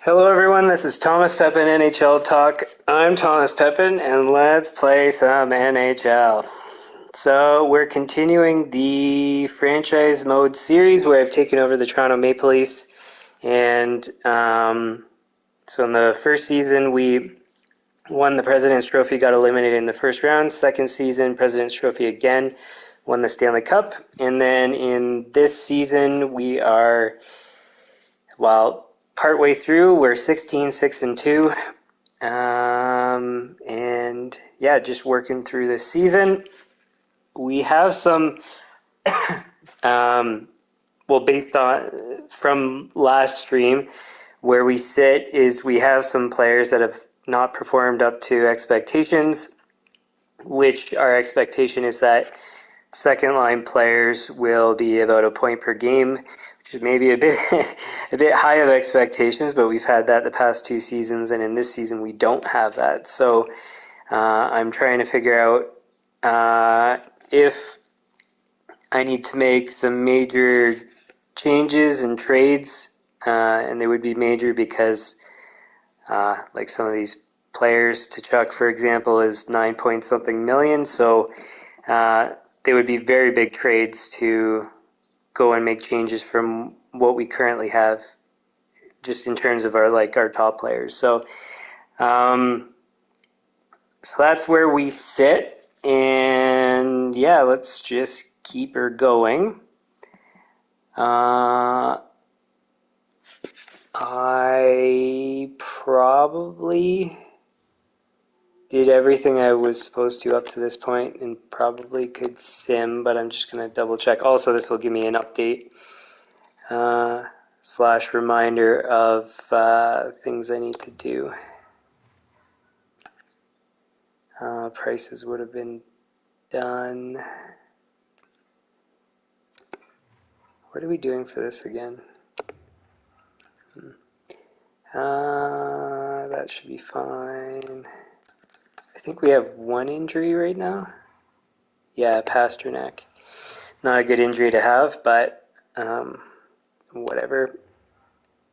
Hello everyone, this is Thomas Pepin NHL Talk. I'm Thomas Pepin and let's play some NHL. So we're continuing the franchise mode series where I've taken over the Toronto Maple Leafs, and so in the first season we won the President's Trophy, got eliminated in the first round. Second season, President's Trophy again, won the Stanley Cup, and then in this season we are, partway through, we're 16-6-2. And yeah, just working through this season. We have some, based on from last stream, where we sit is we have some players that have not performed up to expectations, which our expectation is that second line players will be about a point per game, which is maybe a bit a bit high of expectations, but we've had that the past two seasons, and in this season we don't have that. So I'm trying to figure out if I need to make some major changes and trades, and they would be major because like some of these players, Tkachuk, for example, is 9 point something million, so they would be very big trades to go and make changes from what we currently have, just in terms of our top players. So that's where we sit, and yeah, let's just keep her going. I probably did everything I was supposed to up to this point and probably could sim, but I'm just going to double check. Also, this will give me an update / reminder of things I need to do. Prices would have been done. What are we doing for this again? That should be fine. I think we have one injury right now. Yeah, Pasternak. Not a good injury to have, but whatever.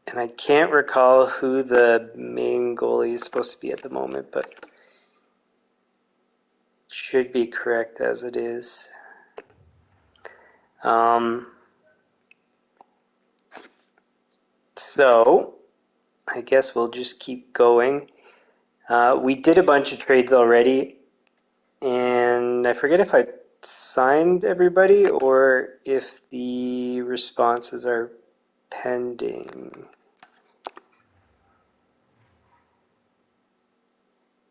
And I can't recall who the main goalie is supposed to be at the moment, but should be correct as it is. So I guess we'll just keep going. We did a bunch of trades already, and I forget if I signed everybody or if the responses are pending.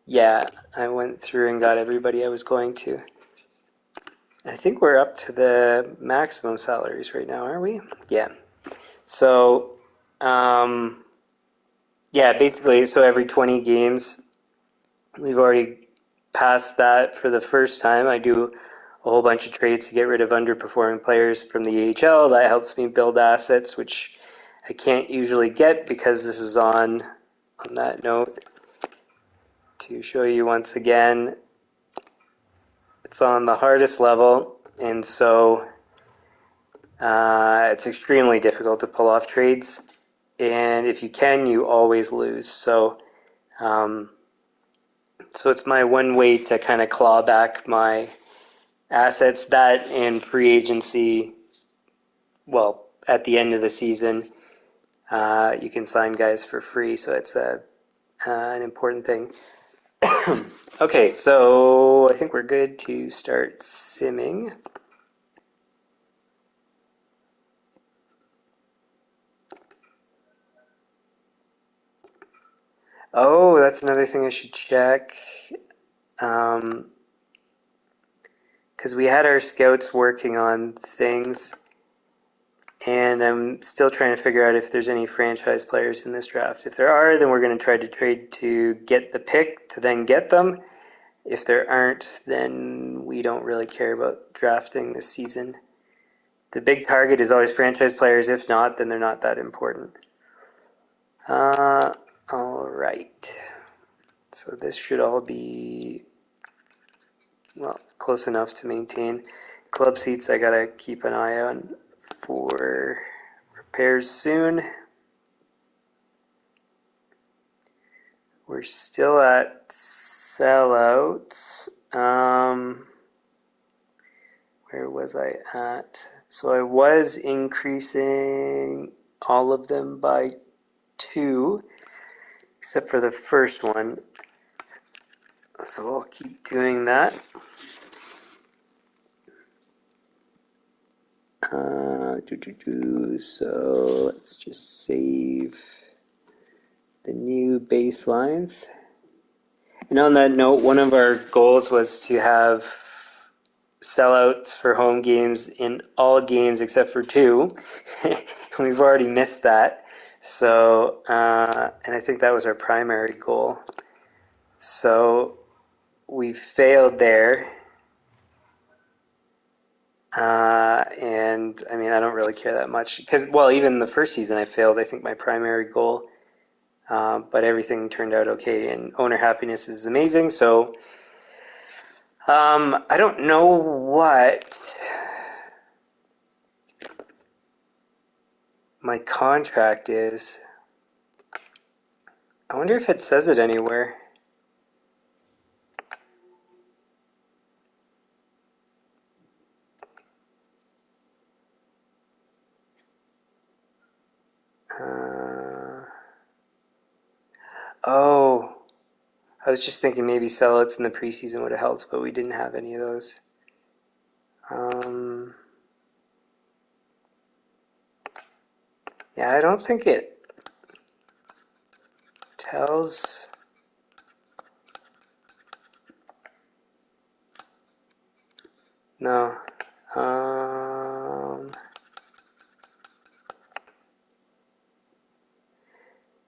Yeah, I went through and got everybody I was going to. I think we're up to the maximum salaries right now, aren't we? Yeah. So, yeah, basically, so every 20 games, we've already passed that for the first time. I do a whole bunch of trades to get rid of underperforming players from the AHL. That helps me build assets, which I can't usually get because this is on that note. To show you once again, it's on the hardest level, and so it's extremely difficult to pull off trades, and if you can, you always lose. So it's my one way to kind of claw back my assets. That and free agency, well, at the end of the season, you can sign guys for free, so it's an important thing. Okay, so I think we're good to start simming. Oh, that's another thing I should check. Because we had our scouts working on things, and I'm still trying to figure out if there's any franchise players in this draft. If there are, then we're going to try to trade to get the pick to then get them. If there aren't, then we don't really care about drafting this season. The big target is always franchise players. If not, then they're not that important. All right. So this should all be, well, close enough to maintain. Club seats, I gotta keep an eye on for repairs soon. We're still at sellouts. Where was I at? So I was increasing all of them by 2, except for the first one. So I'll keep doing that. So let's just save the new baselines. And on that note, one of our goals was to have sellouts for home games in all games except for 2. We've already missed that. So, and I think that was our primary goal. So we failed there. And I mean, I don't really care that much because, well, even the first season I failed, I think, my primary goal. But everything turned out okay, and owner happiness is amazing. So I don't know what my contract is. I wonder if it says it anywhere. Oh, I was just thinking maybe sellouts in the preseason would have helped, but we didn't have any of those. Yeah, I don't think it tells. No.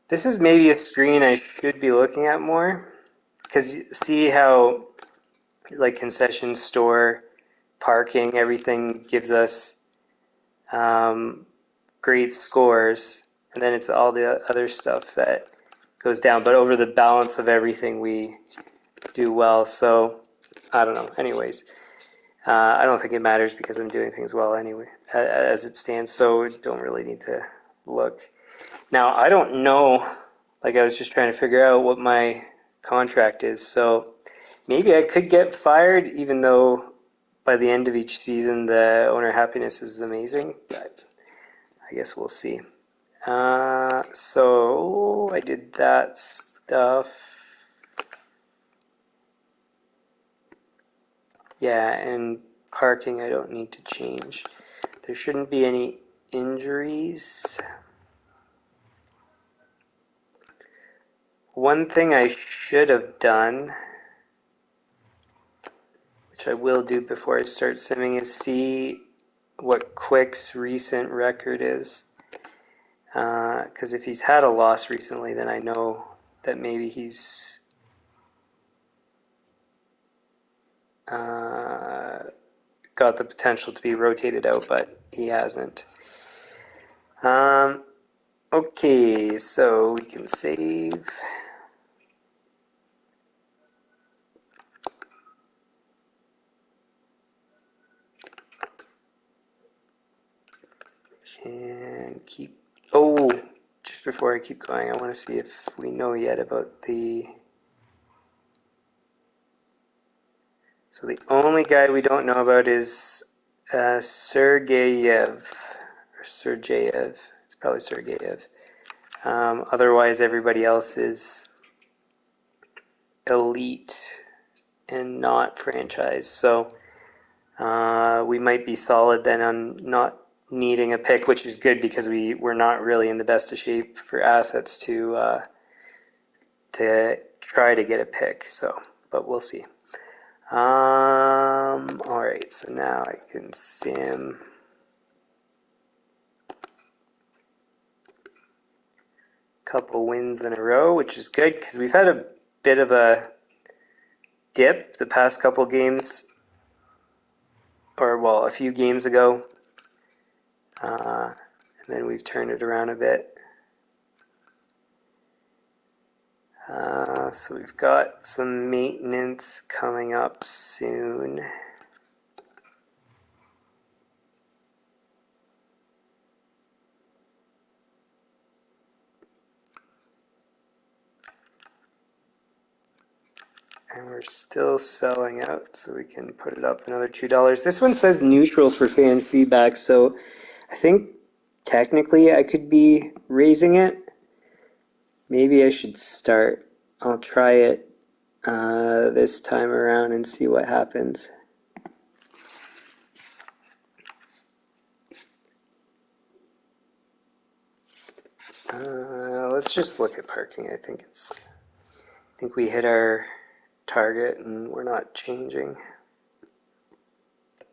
This is maybe a screen I should be looking at more, because see how like concession store, parking, everything gives us great scores, and then it's all the other stuff that goes down. But over the balance of everything, we do well. So I don't know. Anyways, I don't think it matters because I'm doing things well anyway, as it stands. So don't really need to look. Now I don't know. Like I was just trying to figure out what my contract is. So maybe I could get fired, even though by the end of each season the owner happiness is amazing. But I guess we'll see. So I did that stuff. Yeah, and parking I don't need to change. There shouldn't be any injuries. One thing I should have done, which I will do before I start simming, is see what Quick's recent record is. Because if he's had a loss recently, then I know that maybe he's got the potential to be rotated out, but he hasn't. Okay, so we can save. And keep. Oh, just before I keep going, I want to see if we know yet about the. So the only guy we don't know about is Sergeyev. Or Sergeyev. It's probably Sergeyev. Otherwise, everybody else is elite and not franchise. So we might be solid then on not needing a pick, which is good because we're not really in the best of shape for assets to try to get a pick. So, but we'll see. All right, so now I can sim. Couple wins in a row, which is good because we've had a bit of a dip the past couple games, or well, a few games ago, and then we've turned it around a bit. So we've got some maintenance coming up soon. And we're still selling out, so we can put it up another $2. This one says neutral for fan feedback, so I think technically I could be raising it. Maybe I should start. I'll try it this time around and see what happens. Let's just look at parking. I think we hit our target and we're not changing.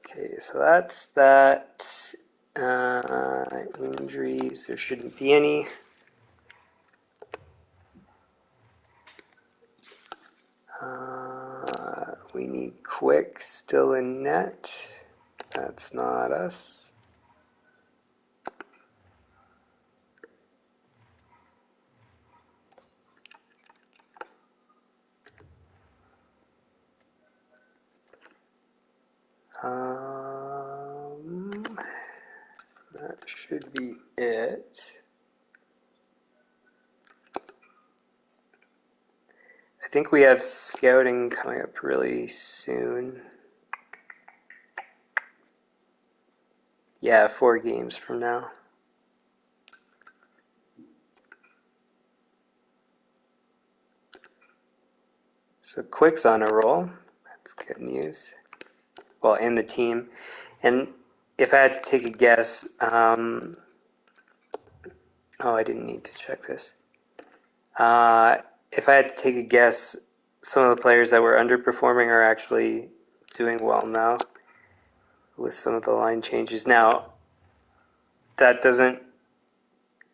Okay, so that's that. Injuries, there shouldn't be any. We need Quick still in net. That's not us. That should be it. I think we have scouting coming up really soon. Yeah, 4 games from now. So Quick's on a roll. That's good news. Well, and the team. And if I had to take a guess, I didn't need to check this. If I had to take a guess, some of the players that were underperforming are actually doing well now with some of the line changes. Now, that doesn't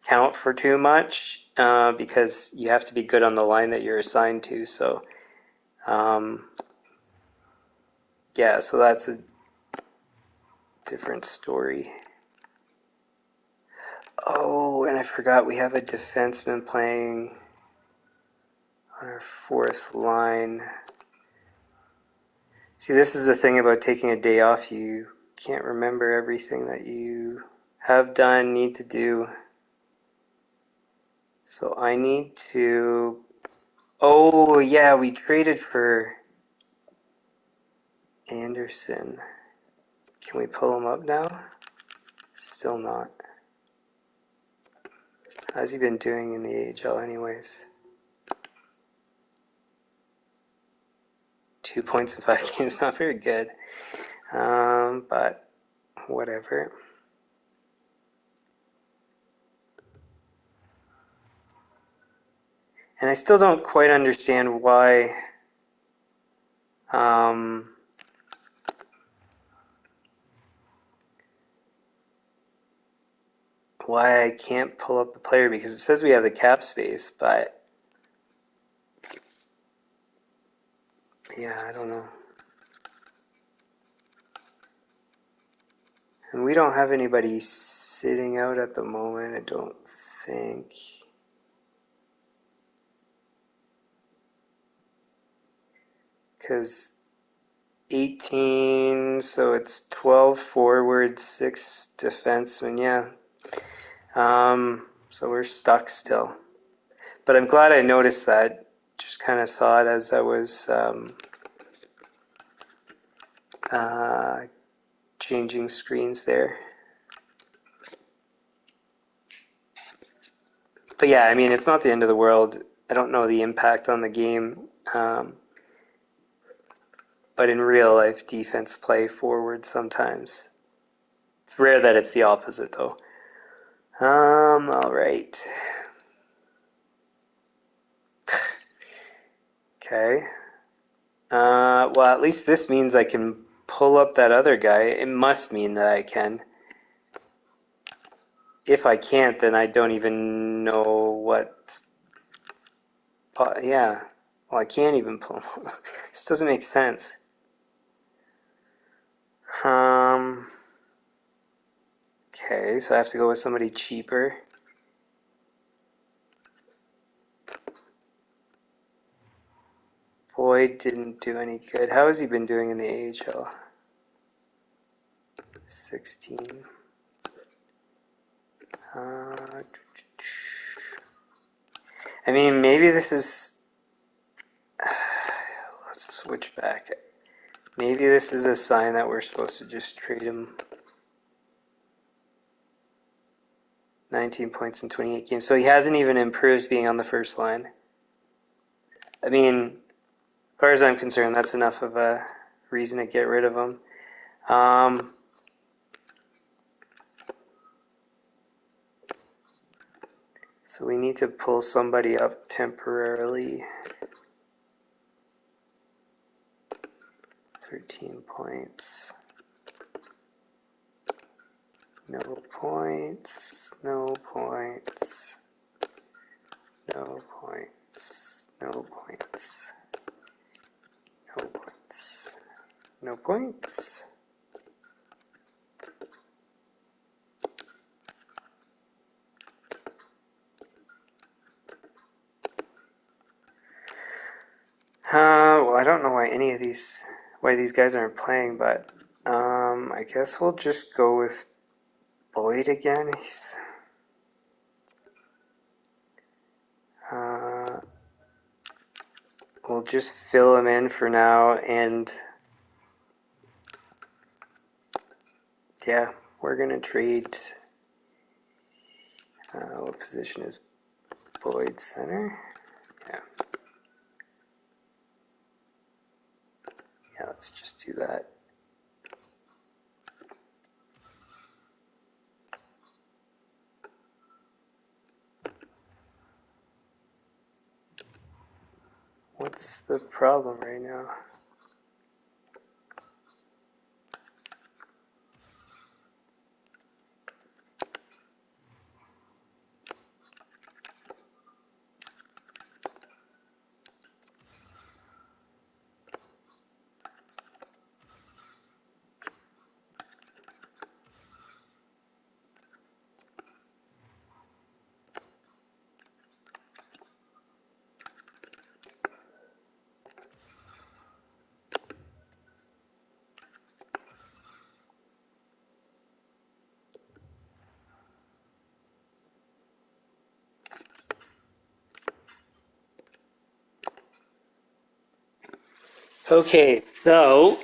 count for too much because you have to be good on the line that you're assigned to. So, yeah, so that's a different story. Oh, and I forgot we have a defenseman playing on our 4th line. See, this is the thing about taking a day off. You can't remember everything that you have done, need to do. So I need to... Oh, yeah, we traded for Anderson. Can we pull him up now? Still not. How's he been doing in the AHL anyways? 2 points in 5 games, not very good. But whatever. And I still don't quite understand why I can't pull up the player, because it says we have the cap space, but yeah, I don't know. And we don't have anybody sitting out at the moment, I don't think. Because 18, so it's 12 forwards, 6 defensemen, yeah. So we're stuck still. But I'm glad I noticed that. Just kind of saw it as I was changing screens there. But yeah, I mean, it's not the end of the world. I don't know the impact on the game. But in real life, defense play forward sometimes. It's rare that it's the opposite, though. All right. Okay. Well, at least this means I can pull up that other guy. It must mean that I can. If I can't, then I don't even know what... Yeah. Well, I can't even pull him. This doesn't make sense. Okay, so I have to go with somebody cheaper. Boyd didn't do any good. How has he been doing in the AHL? 16. I mean, maybe this is... Let's switch back. Maybe this is a sign that we're supposed to just trade him. 19 points in 28 games. So he hasn't even improved being on the first line. I mean, as far as I'm concerned, that's enough of a reason to get rid of him. So we need to pull somebody up temporarily. 13 points. No points. No points. No points. No points. No points. No points. Well, I don't know why these guys aren't playing, but I guess we'll just go with Boyd again. We'll just fill him in for now, and yeah, we're gonna trade. What position is Boyd? Center? Yeah. Yeah, let's just do that. What's the problem right now? Okay, so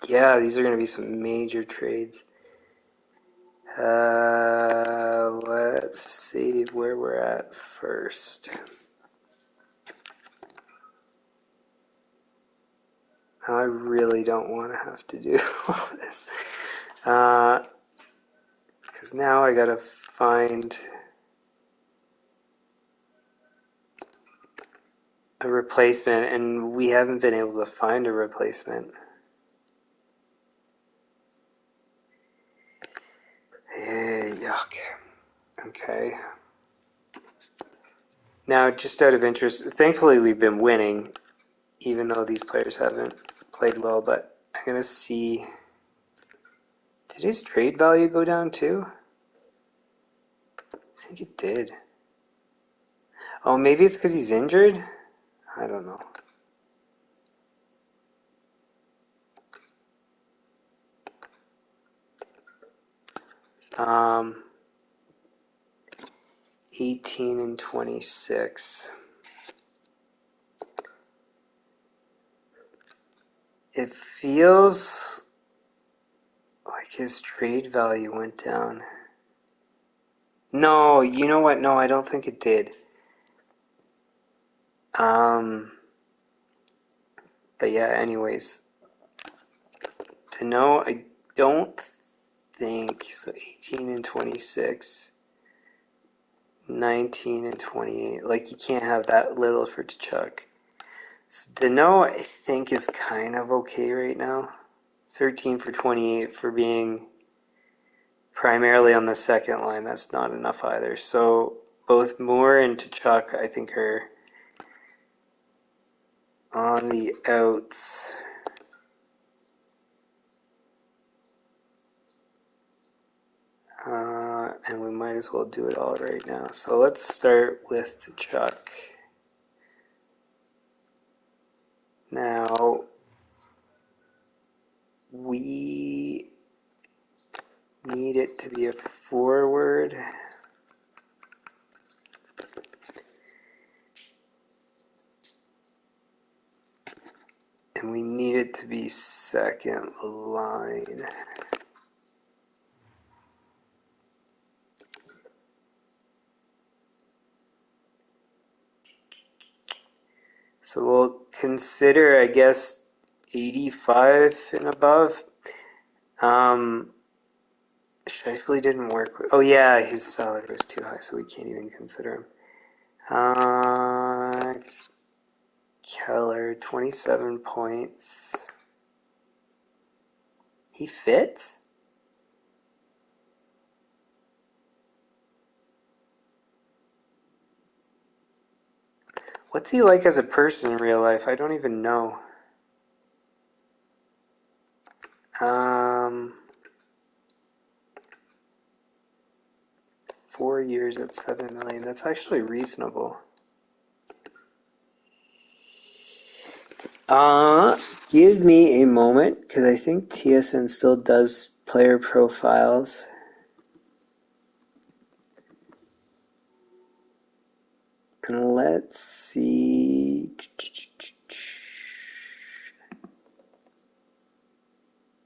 yeah, these are going to be some major trades. Let's see where we're at first. I really don't want to have to do all this. Because now I got to find a replacement, and we haven't been able to find a replacement. Yuck. Okay. Now, just out of interest, thankfully we've been winning, even though these players haven't played well, but I'm going to see... Did his trade value go down too? I think it did. Oh, maybe it's because he's injured? I don't know. 18 and 26. It feels like his trade value went down. No, you know what? No, I don't think it did. But yeah, anyways. Danault, I don't think, so 18 and 26, 19 and 28. Like, you can't have that little for Tkachuk. So Danault, I think, is kind of okay right now. 13 for 28 for being primarily on the second line. That's not enough either. So both Moore and Tkachuk, I think, are on the outs. And we might as well do it all right now. So let's start with Tkachuk. Now, we need it to be a forward. it to be second line. So we'll consider, I guess, 85 and above. Shifley didn't work. Oh yeah, his salary was too high, so we can't even consider him. Keller, 27 points. He fits? What's he like as a person in real life? I don't even know. 4 years at $7 million. That's actually reasonable. Give me a moment, because I think TSN still does player profiles. And let's see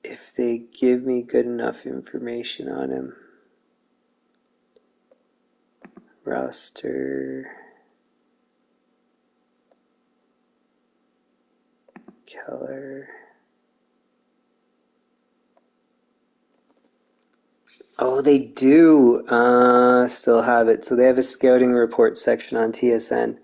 if they give me good enough information on him. Roster. Keller. Oh, they do still have it. So they have a scouting report section on TSN.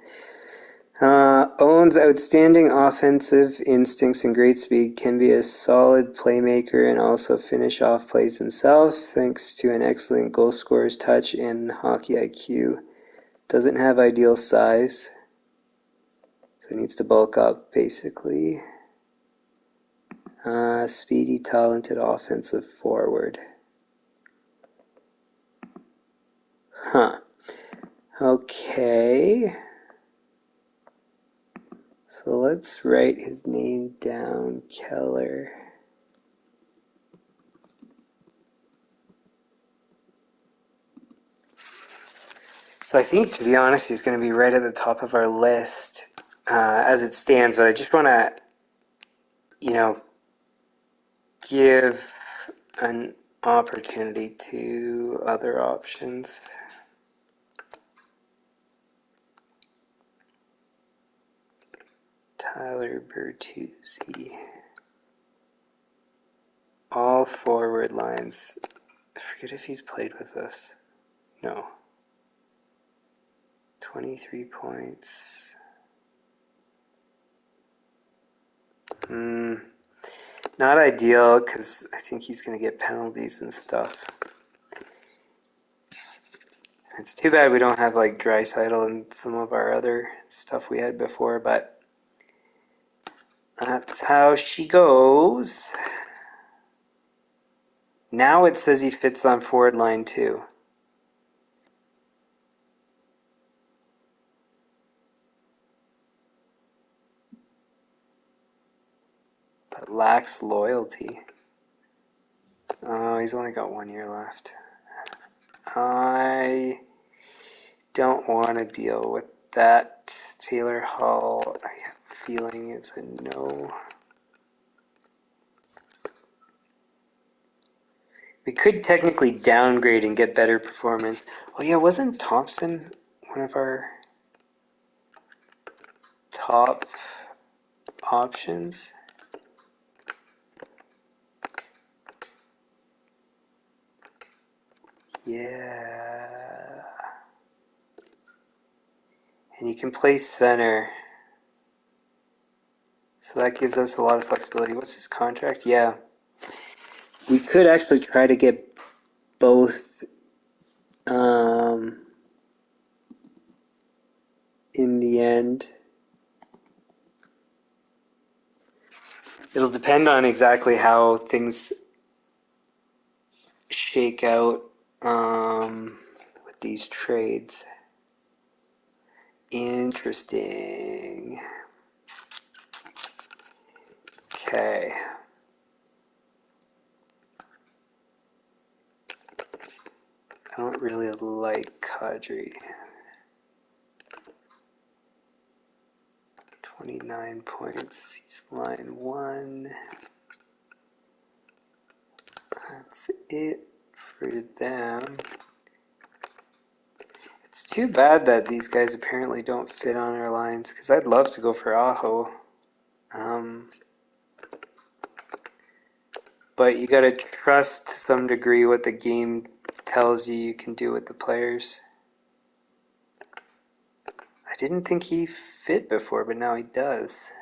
Owns outstanding offensive instincts and great speed, can be a solid playmaker and also finish off plays himself, thanks to an excellent goal scorer's touch and hockey IQ. Doesn't have ideal size, so he needs to bulk up, basically. Speedy, talented offensive forward. Huh. Okay. So let's write his name down, Keller. So I think, to be honest, he's going to be right at the top of our list as it stands, but I just want to, give an opportunity to other options. Tyler Bertuzzi. All forward lines. I forget if he's played with us. No. 23 points. Not ideal, because I think he's going to get penalties and stuff. It's too bad we don't have like Draisaitl and some of our other stuff we had before, but that's how she goes. Now it says he fits on forward line too. But lacks loyalty. Oh, he's only got 1 year left. I don't want to deal with that. Taylor Hall, I have a feeling it's a no. We could technically downgrade and get better performance. Oh yeah, wasn't Thompson one of our top options? Yeah. And you can play center. So that gives us a lot of flexibility. What's his contract? Yeah. We could actually try to get both in the end. It'll depend on exactly how things shake out with these trades. Interesting. Okay. I don't really like Kadri. 29 points. He's line 1. That's it for them. It's too bad that these guys apparently don't fit on our lines, because I'd love to go for Aho. But you gotta trust to some degree what the game tells you can do with the players. I didn't think he fit before, but now he does.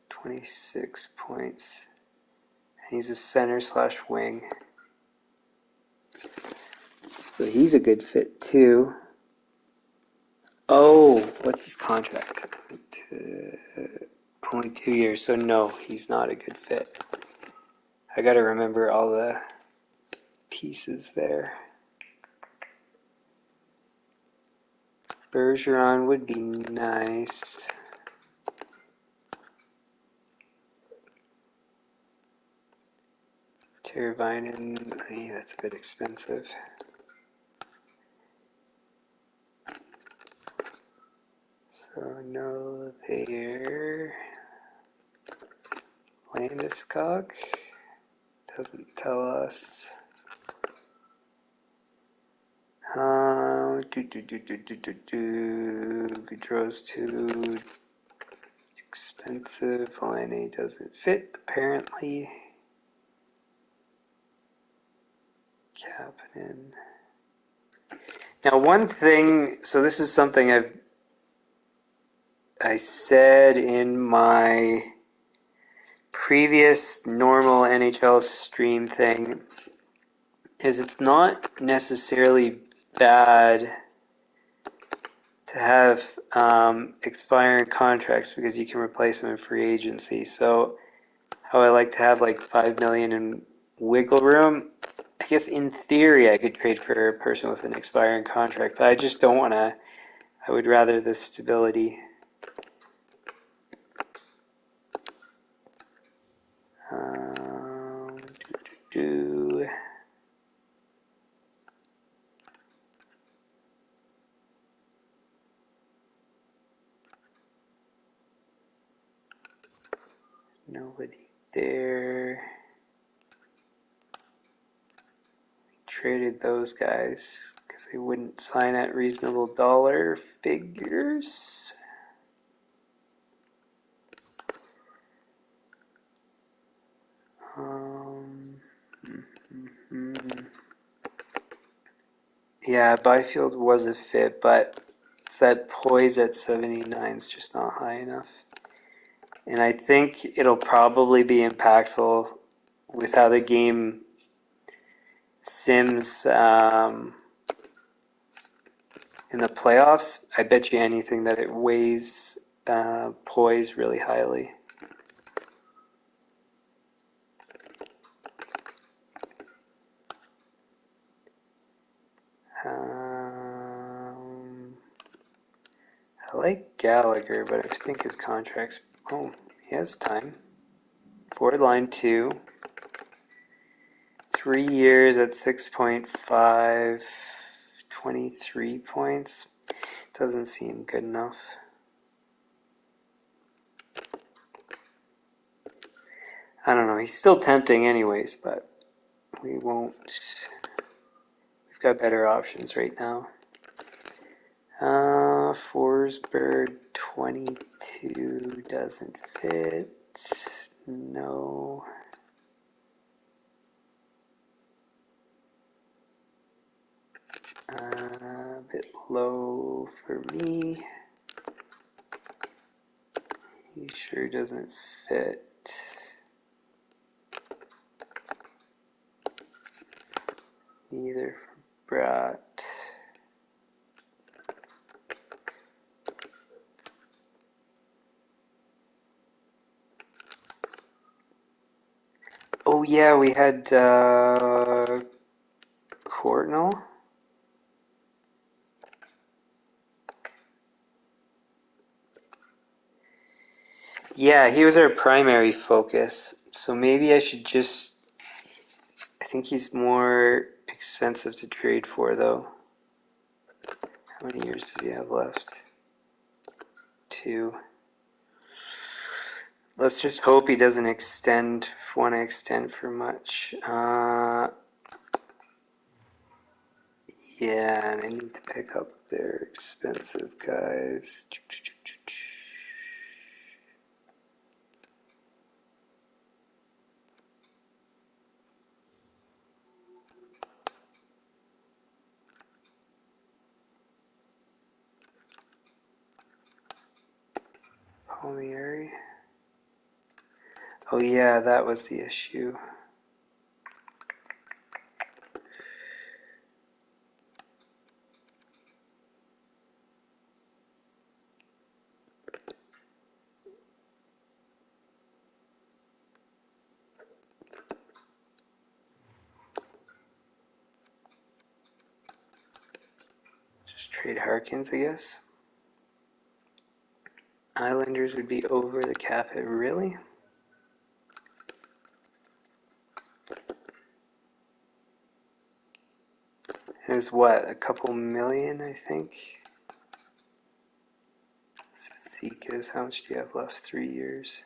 26 points. He's a center/wing. So he's a good fit too. Oh, what's his contract? Only 2 years, so no, he's not a good fit. I gotta remember all the pieces there. Bergeron would be nice. Teravainen, that's a bit expensive. So no there. Landeskog doesn't tell us. Gaudreau's too expensive. Line A doesn't fit apparently. Kapanen. Now one thing, so this is something I said in my previous normal NHL stream thing, is it's not necessarily bad to have expiring contracts because you can replace them in free agency. So how I like to have like $5 million in wiggle room, I guess in theory I could trade for a person with an expiring contract, but I just don't want to. I would rather the stability. Nobody there. We traded those guys because they wouldn't sign at reasonable dollar figures. Yeah, Byfield was a fit, but it's that poise at 79 is just not high enough. And I think it'll probably be impactful with how the game sims in the playoffs. I bet you anything that it weighs poise really highly. I like Gallagher, but I think his contract's... Oh, he has time. Forward line 2. 3 years at 6.5, 23 points. Doesn't seem good enough. I don't know. He's still tempting anyways, but we won't. We've got better options right now. Forsberg 22 doesn't fit. No. A bit low for me. He sure doesn't fit. Neither for Brat. Oh yeah, we had Courtnall. Yeah, he was our primary focus. So maybe I should just... I think he's more expensive to trade for, though. How many years does he have left? 2. Let's just hope he doesn't want to extend for much. Yeah, and I need to pick up their expensive guys. Palmieri. Oh yeah, that was the issue. Just trade Harkins, I guess. Islanders would be over the cap hit, really? It was what, a couple million, I think? Zekas, how much do you have left? 3 years.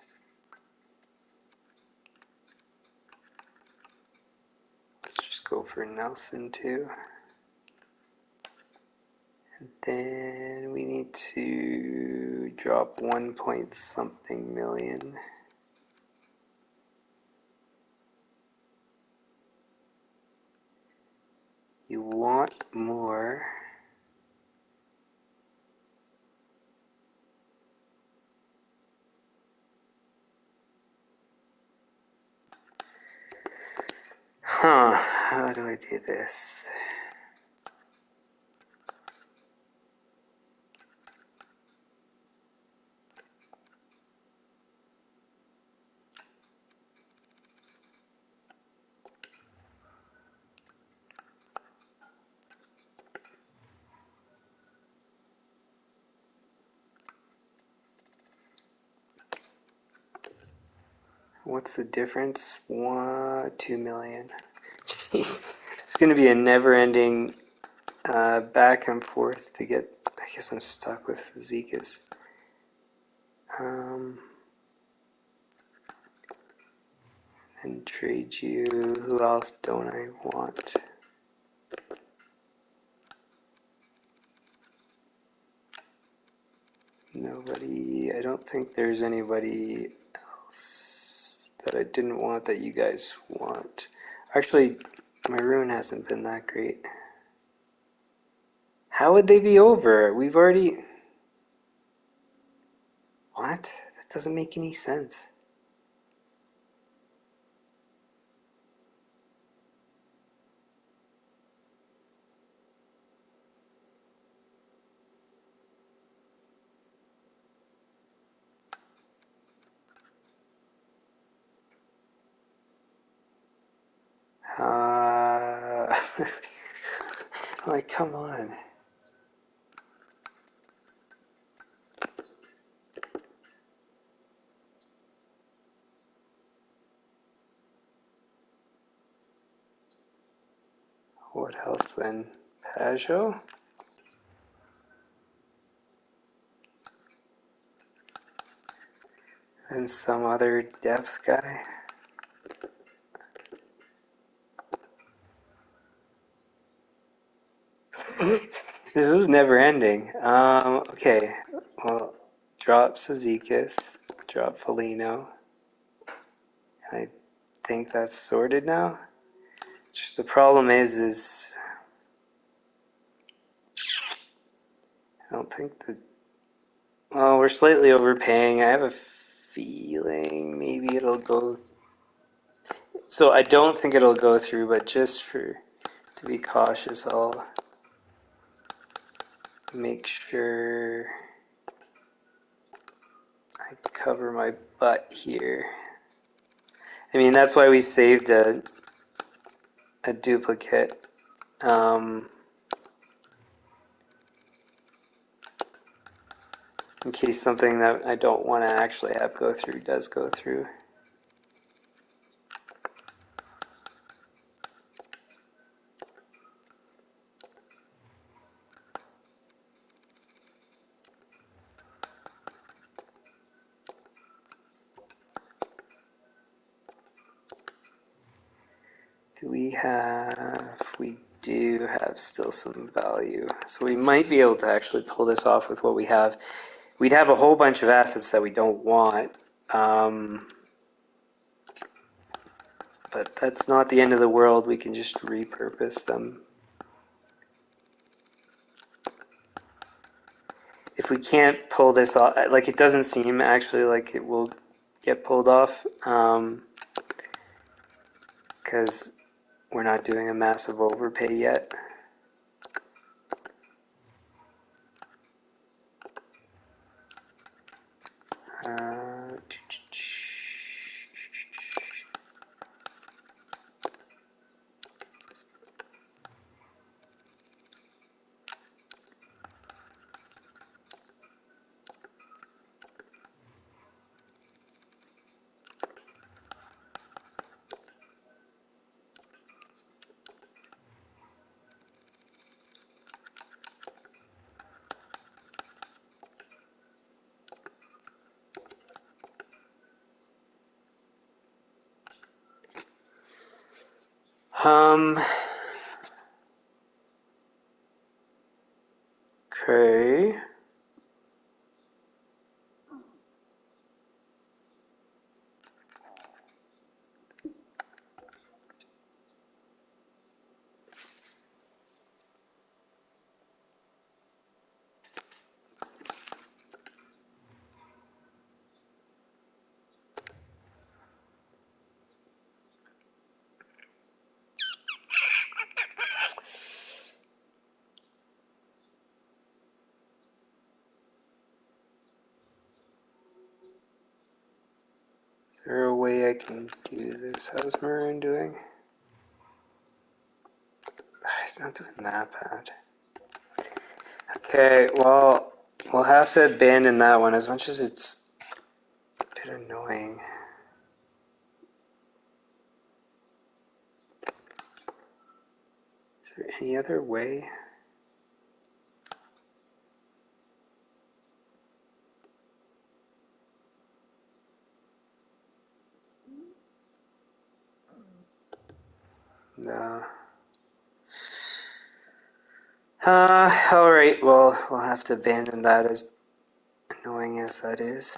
Let's just go for Nelson too. And then we need to drop 1 point something million. You want more. How do I do this? What's the difference? 2 million. Jeez. It's going to be a never-ending back and forth to get. I guess I'm stuck with Zekas. And trade you. Who else don't I want? Nobody. I don't think there's anybody else that I didn't want that you guys want. Actually, my rune hasn't been that great. How would they be over? We've already... What? That doesn't make any sense. Like, come on. What else then? Pajot? And some other depth guy? This is never ending. Okay. Well, drop Sezikis, drop Foligno. I think that's sorted now. Just the problem is I don't think the... Well, we're slightly overpaying. I have a feeling maybe it'll go... So I don't think it'll go through, but just to be cautious, I'll make sure I cover my butt here. I mean, that's why we saved a duplicate. In case something that I don't want to actually have go through does go through. we do have still some value. So we might be able to actually pull this off with what we have. We'd have a whole bunch of assets that we don't want. But that's not the end of the world. We can just repurpose them. If we can't pull this off, like it doesn't seem actually like it will get pulled off, because we're not doing a massive overpay yet. Okay. Is there a way I can do this? How's Maroon doing? He's not doing that bad. Okay, well, we'll have to abandon that one as much as it's a bit annoying. Is there any other way? No. Alright, well, we'll have to abandon that, as annoying as that is.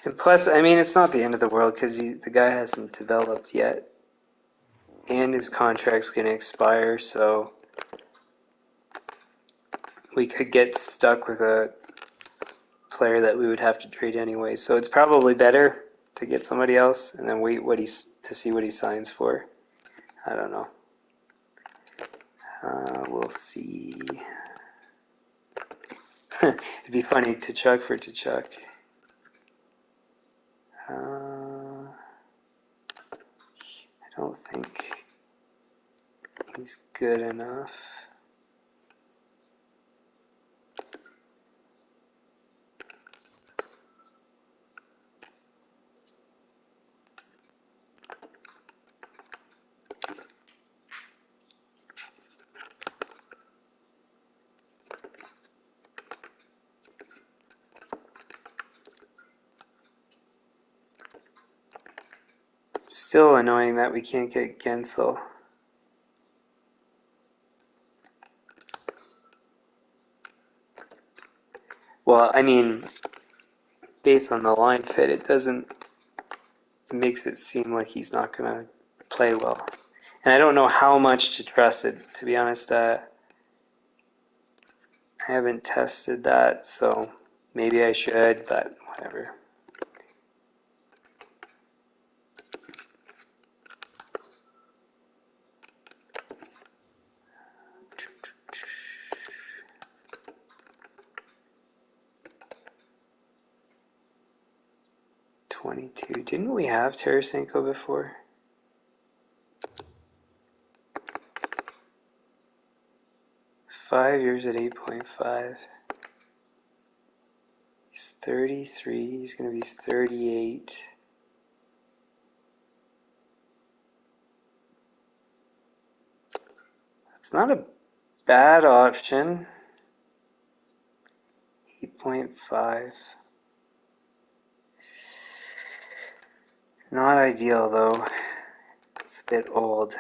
And plus, I mean, it's not the end of the world because the guy hasn't developed yet. And his contract's going to expire, so we could get stuck with a player that we would have to trade anyway. So it's probably better to get somebody else and then wait to see what he signs for. I don't know. We'll see. It'd be funny, Tkachuk for Tkachuk. I don't think he's good enough. Still annoying that we can't get Gensel. Well, I mean, based on the line fit, it makes it seem like he's not going to play well. And I don't know how much to trust it, to be honest. I haven't tested that, so maybe I should, but whatever. Didn't we have Tarasenko before? Five years at 8.5. He's 33. He's going to be 38. That's not a bad option. 8.5. Not ideal though. It's a bit old.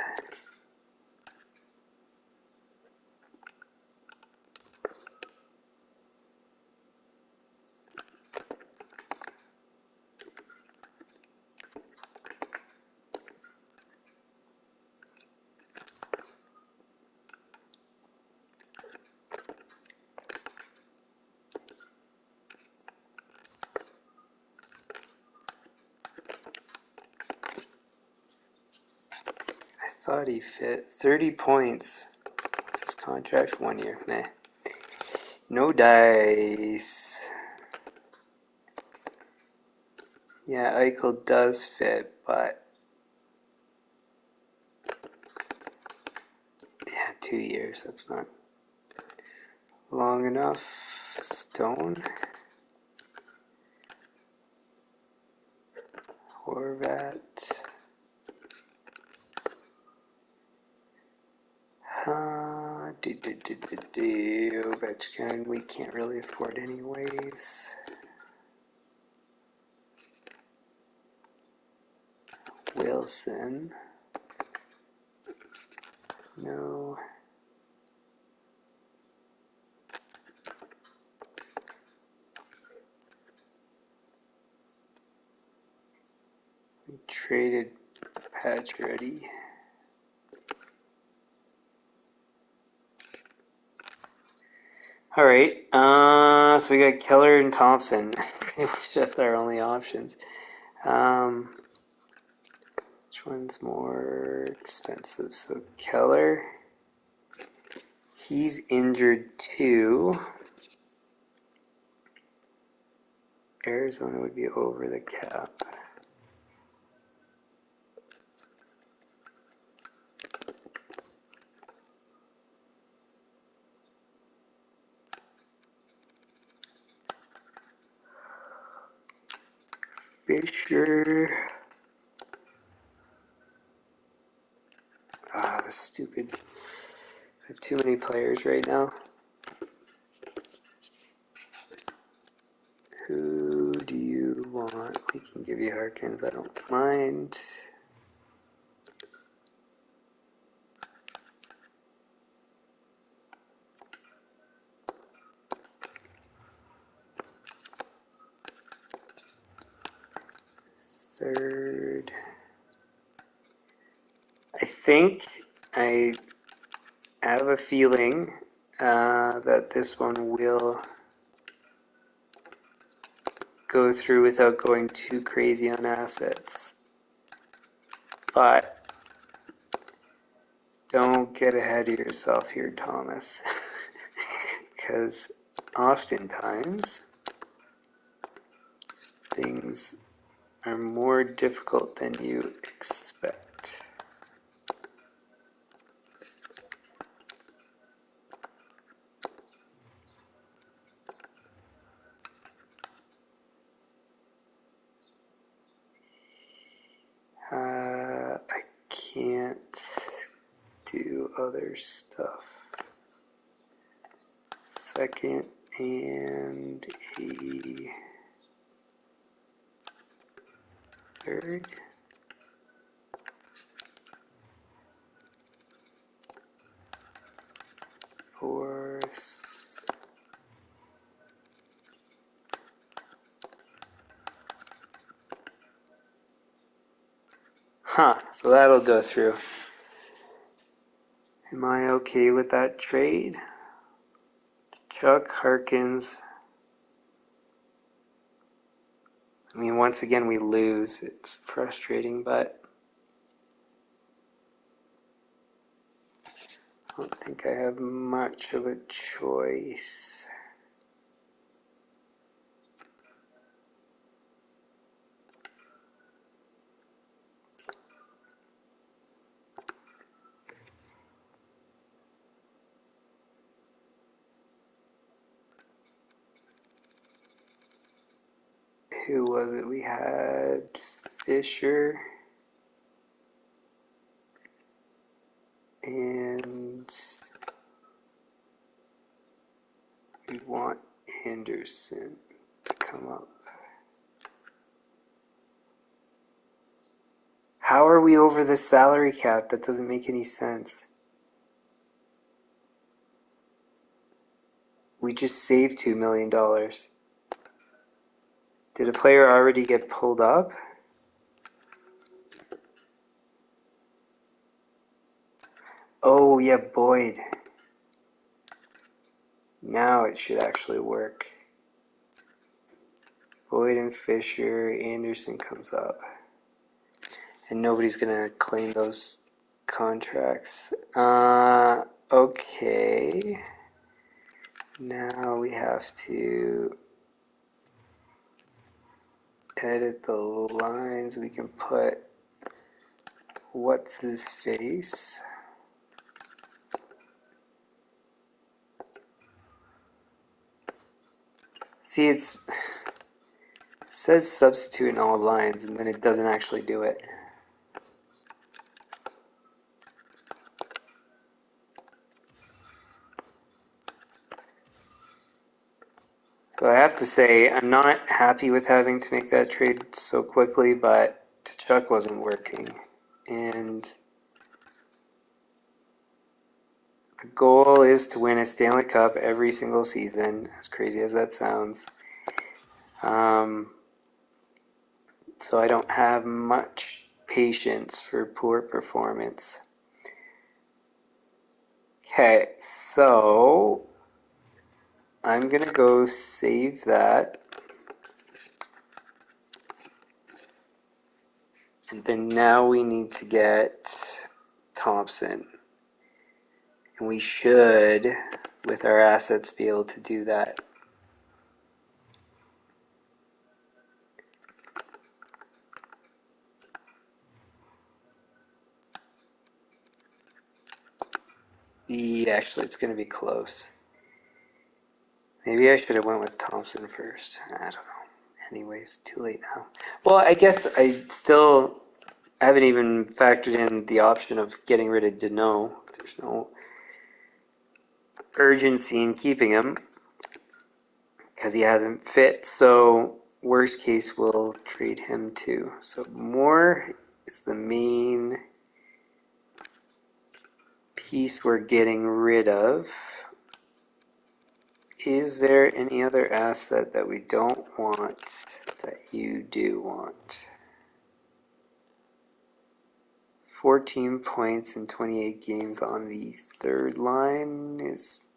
I thought he fit 30 points. What's his contract? 1 year. Meh. No dice. Yeah, Eichel does fit, but yeah, 2 years. That's not long enough. Stone. Horvat. Ovechkin, we can't really afford anyways. Wilson. No. We traded Patch Ready. All right. So we got Keller and Thompson. It's just our only options. Which one's more expensive? So Keller, he's injured too. Arizona would be over the cap. Fisher. Ah, this is stupid. I have too many players right now. Who do you want? We can give you Harkins, I don't mind. Third. I think I have a feeling that this one will go through without going too crazy on assets. But don't get ahead of yourself here, Thomas. Because oftentimes things are more difficult than you expect. I can't do other stuff. Second and a third. Fourth. So that'll go through. Am I okay with that trade? Chuck Harkins. I mean, once again, we lose. It's frustrating, but I don't think I have much of a choice. Who was it? We had Fisher and Anderson to come up. How are we over the salary cap? That doesn't make any sense. We just saved $2 million. Did a player already get pulled up? Oh, yeah, Boyd. Now it should actually work. Boyd and Fisher, Anderson comes up. And nobody's going to claim those contracts. Okay. Now we have to edit the lines. We can put what's his face. See, it says substitute in all lines, and then it doesn't actually do it. So I have to say, I'm not happy with having to make that trade so quickly, but Tkachuk wasn't working. And the goal is to win a Stanley Cup every single season, as crazy as that sounds. So I don't have much patience for poor performance. Okay, so I'm going to go save that. And then now we need to get Thompson. And we should, with our assets, be able to do that. Actually, it's going to be close. Maybe I should have went with Thompson first. I don't know. Anyways, too late now. Well, I guess I haven't even factored in the option of getting rid of Danault. There's no urgency in keeping him because he hasn't fit. So worst case, we'll trade him too. So Moore is the main piece we're getting rid of. Is there any other asset that we don't want that you do want? 14 points in 28 games on the third line is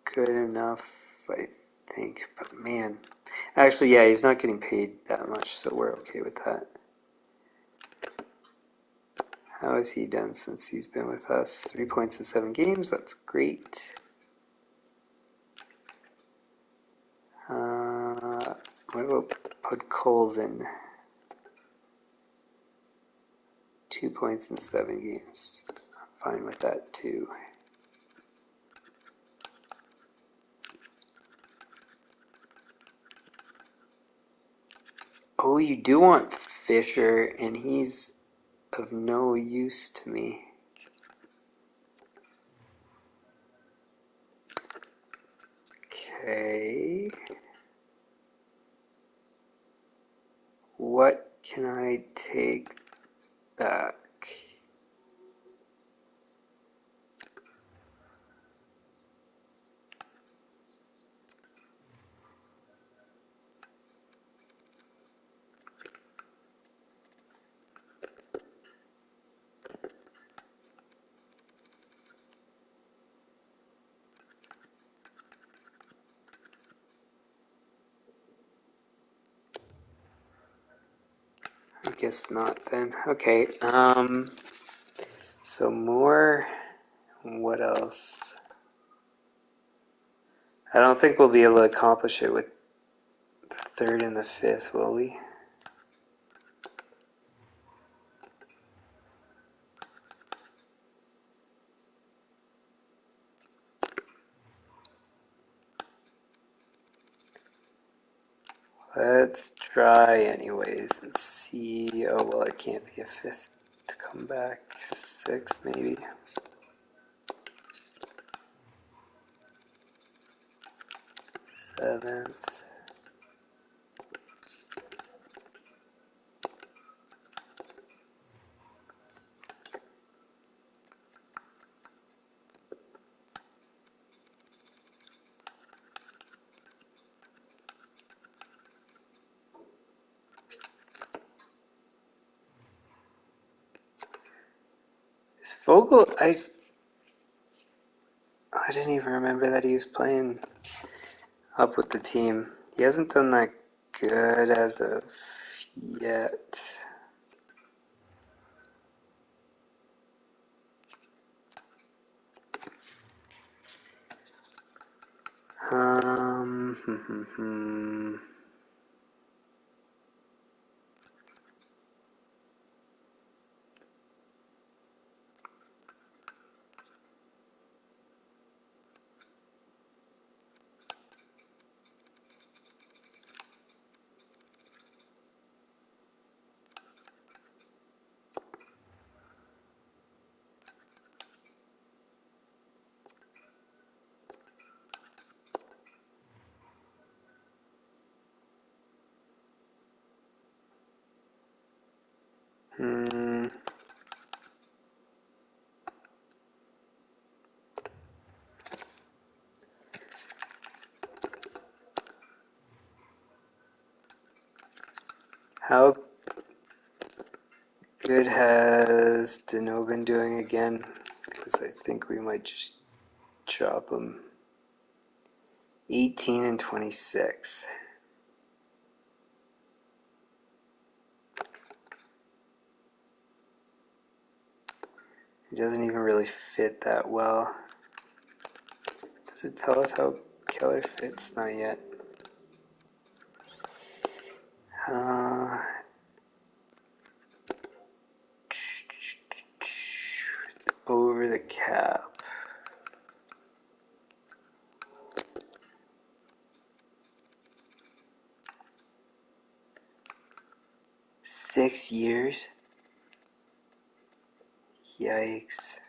good enough, I think. But man, actually, yeah, he's not getting paid that much, so we're okay with that. How has he done since he's been with us? 3 points in 7 games, that's great. What about Podkolzin? 2 points in 7 games. I'm fine with that too. Oh, you do want Fisher, and he's of no use to me. Okay. What can I take back? I guess not then. Okay. So more. What else? I don't think we'll be able to accomplish it with the third and the fifth, will we? Let's try anyways and see. Oh, well, it can't be a fifth to come back. 6 maybe. 7th. Is Vogel, I didn't even remember that he was playing up with the team. He hasn't done that good as of yet. How good has Danault been doing again? Because I think we might just chop him. 18 and 26. He doesn't even really fit that well. Does it tell us how Keller fits? Not yet. Over the cap. Six years? Yikes.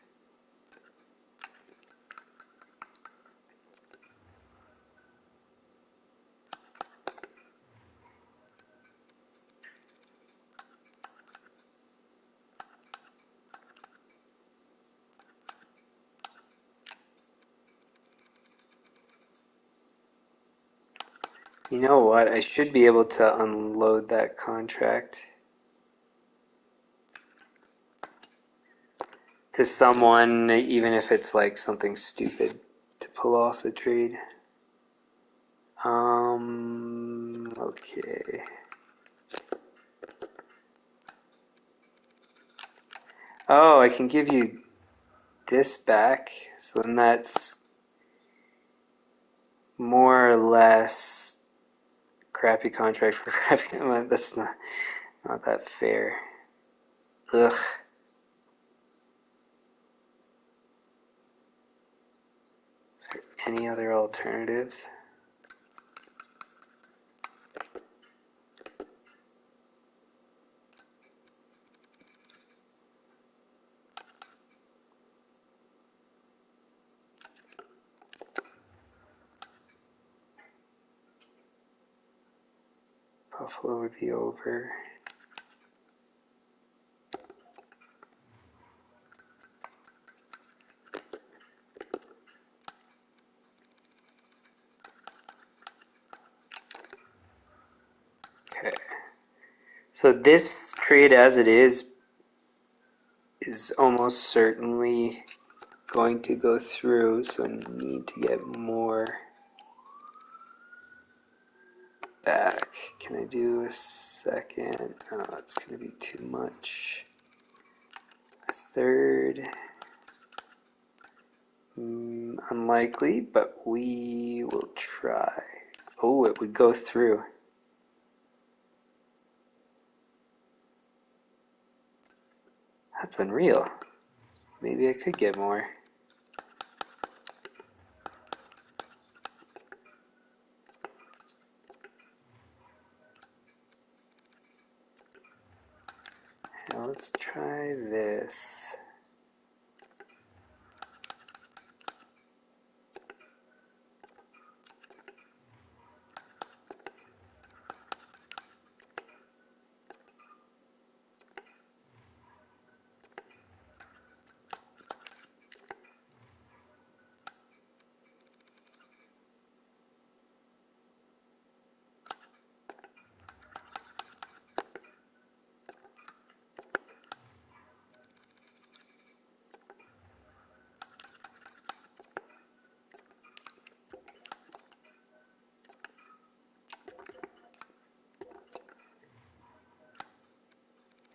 You know what? I should be able to unload that contract to someone, even if it's like something stupid to pull off the trade. Okay. Oh, I can give you this back, so then that's more or less crappy contract for crappy. That's not that fair. Ugh. Is there any other alternatives? Buffalo would be over. Okay. So this trade as it is almost certainly going to go through, so I need to get more back. Can I do a second? Oh, that's going to be too much. A third. Unlikely, but we will try. Oh, it would go through. That's unreal. Maybe I could get more. Now let's try this.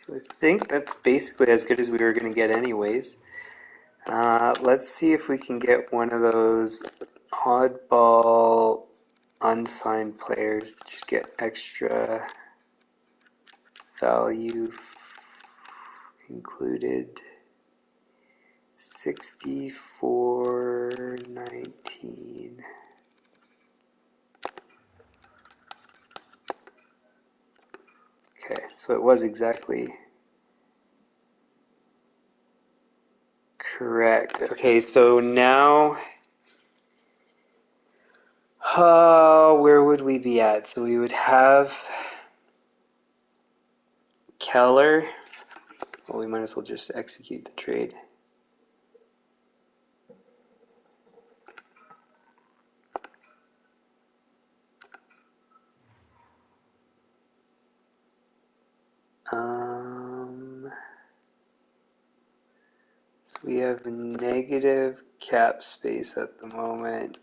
So I think that's basically as good as we were going to get anyways. Let's see if we can get one of those oddball unsigned players to just get extra value included. 64.19. Okay, so it was exactly correct. Okay, so now where would we be at? So we would have Keller. Well, we might as well just execute the trade. So we have negative cap space at the moment.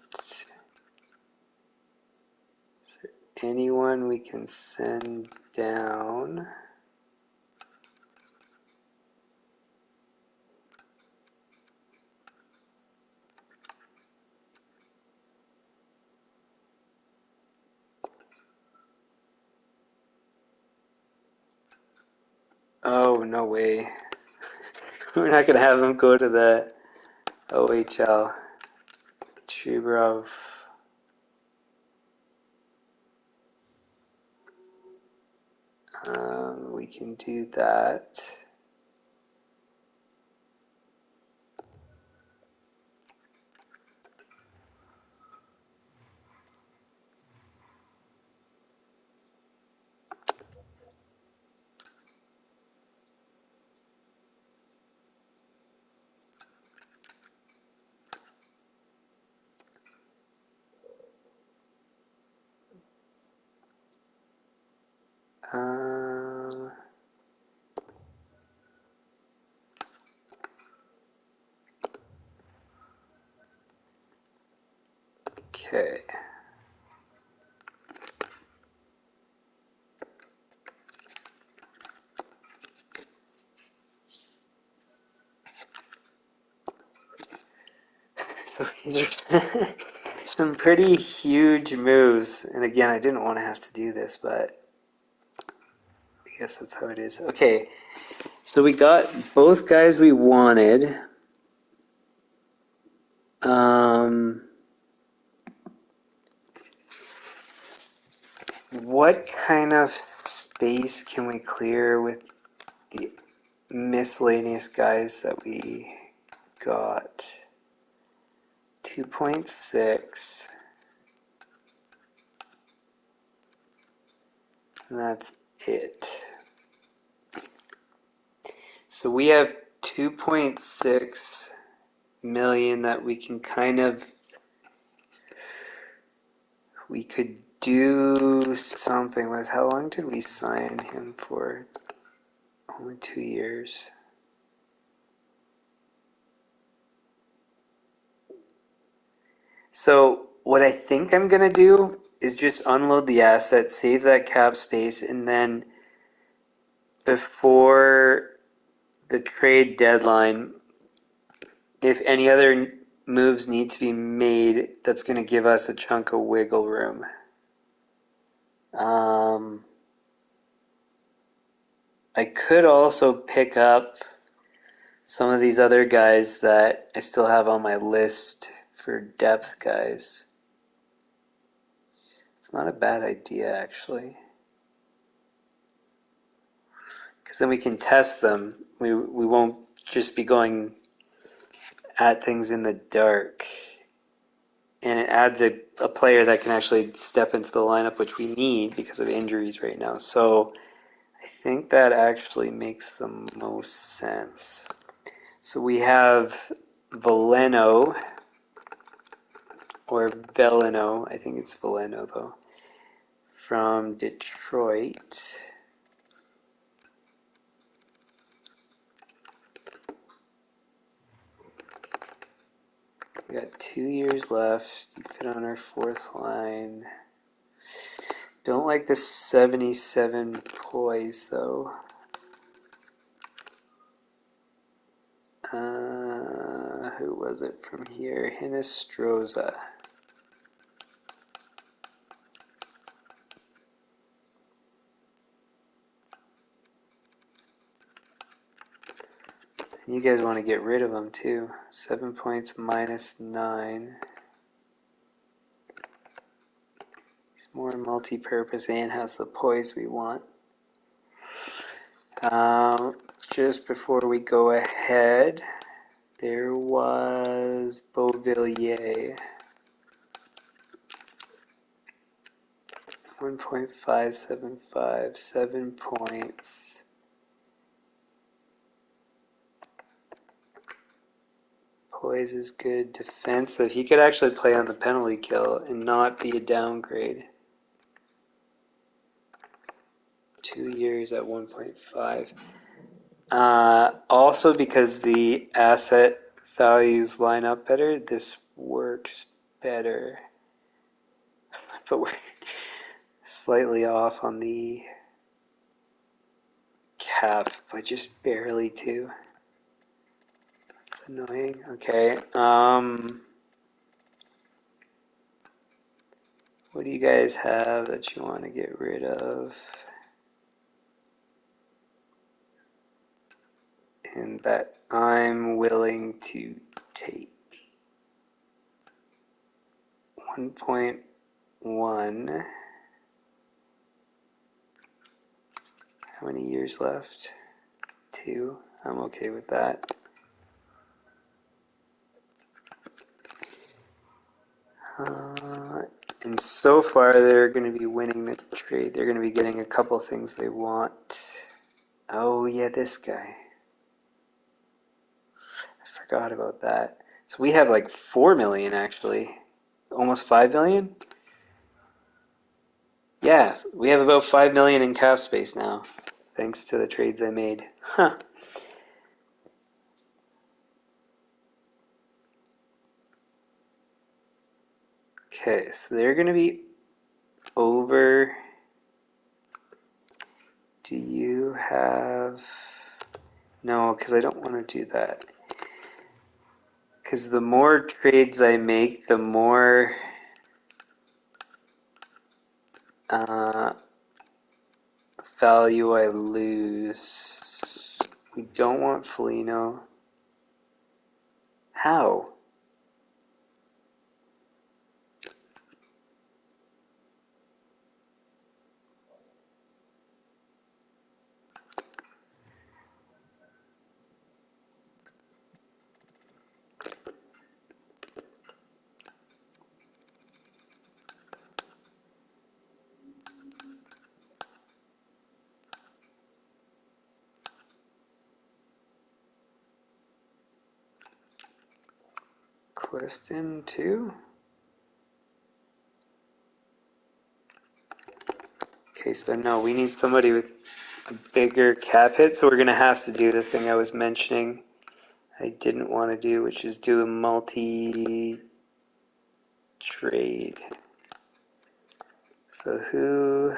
Is there anyone we can send down? Oh, no way. We're not going to have him go to the OHL. Chubrov. We can do that. Okay. So these are some pretty huge moves. And again, I didn't want to have to do this, but I guess that's how it is. Okay. So we got both guys we wanted. What kind of space can we clear with the miscellaneous guys that we got? 2.6. And that's it. So we have 2.6 million that we can we could do something with. How long did we sign him for? Only 2 years. So what I think I'm going to do is just unload the asset, save that cap space, and then before the trade deadline, if any other moves need to be made, that's going to give us a chunk of wiggle room. I could also pick up some of these other guys that I still have on my list for depth guys. It's not a bad idea, actually. Because then we can test them. We won't just be going at things in the dark. And it adds a player that can actually step into the lineup, which we need because of injuries right now. So I think that actually makes the most sense. So we have Veleno, or Veleno, I think it's Veleno though, from Detroit. We got 2 years left. You fit on our fourth line. Don't like the 77 poise though. Who was it from here? Hinestroza. You guys want to get rid of him too. 7 points minus 9. He's more multi-purpose and has the poise we want. Just before we go ahead, there was Beauvillier. 1.575, 7 points. Poise is good. Defensive. He could actually play on the penalty kill and not be a downgrade. 2 years at 1.5. Also, because the asset values line up better, this works better. But we're slightly off on the cap, but just barely too. It's annoying. Okay. What do you guys have that you want to get rid of? And that I'm willing to take. 1.1. How many years left? 2. I'm okay with that. And so far, they're going to be winning the trade. They're going to be getting a couple things they want. Oh, yeah, this guy. I forgot about that. So we have like 4 million, actually. Almost 5 million? Yeah, we have about 5 million in cap space now, thanks to the trades I made. Huh. Okay, so they're going to be over. Do you have... No, because I don't want to do that. Because the more trades I make, the more value I lose. We don't want Foligno. How? Clifton too? Okay, so no, we need somebody with a bigger cap hit, so we're going to have to do the thing I was mentioning I didn't want to do, which is do a multi-trade. So who...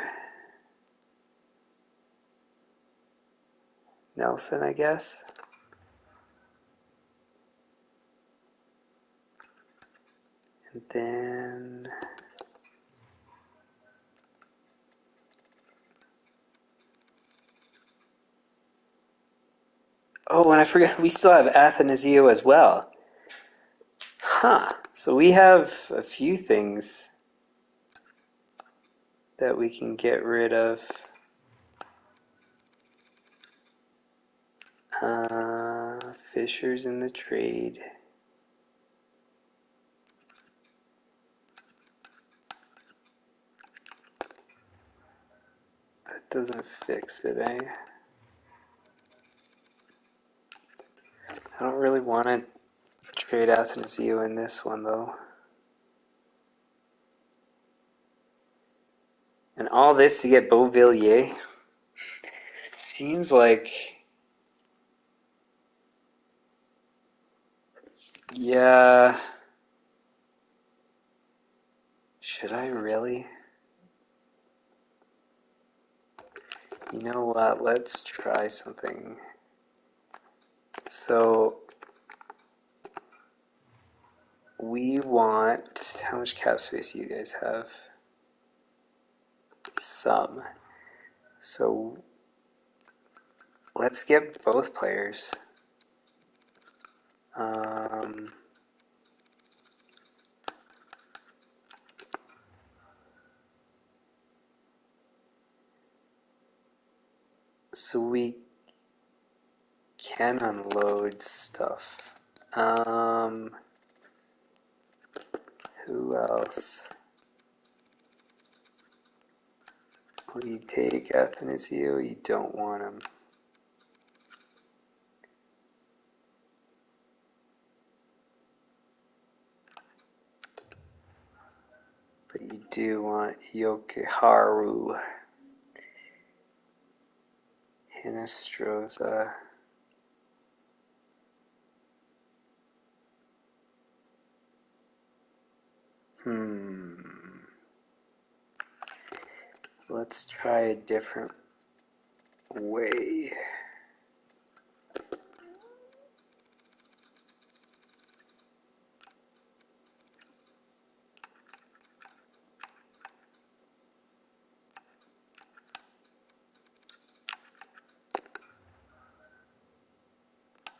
Nelson, I guess? And then... Oh, and I forgot, we still have Athanasio as well. Huh. So we have a few things that we can get rid of. Fisher's in the trade. That doesn't fix it, eh? I don't really want to trade Athanasio in this one, though. And all this to get Beauvillier? Seems like... Yeah... Should I really? You know what? Let's try something. So, we want, how much cap space do you guys have? Some. So let's get both players. So we can unload stuff. Who else? Will you take Athanasio? You don't want him. But you do want Yokiharu. Hinestroza. Let's try a different way.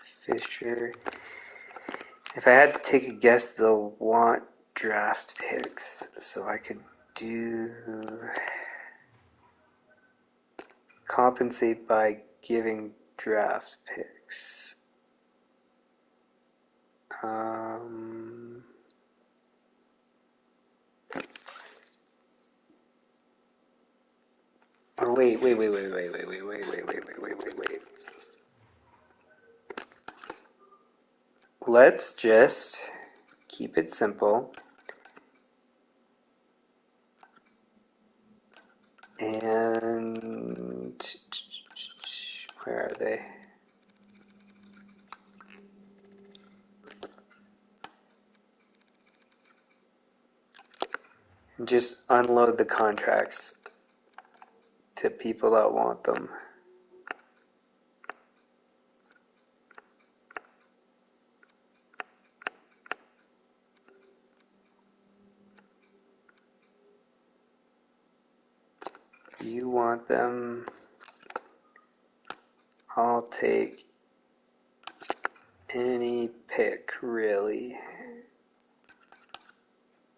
Fisher. If I had to take a guess, they'll want draft picks, so I could do compensate by giving draft picks. Or wait. Let's just keep it simple. And where are they? And just unload the contracts to people that want them. If you want them, I'll take any pick, really.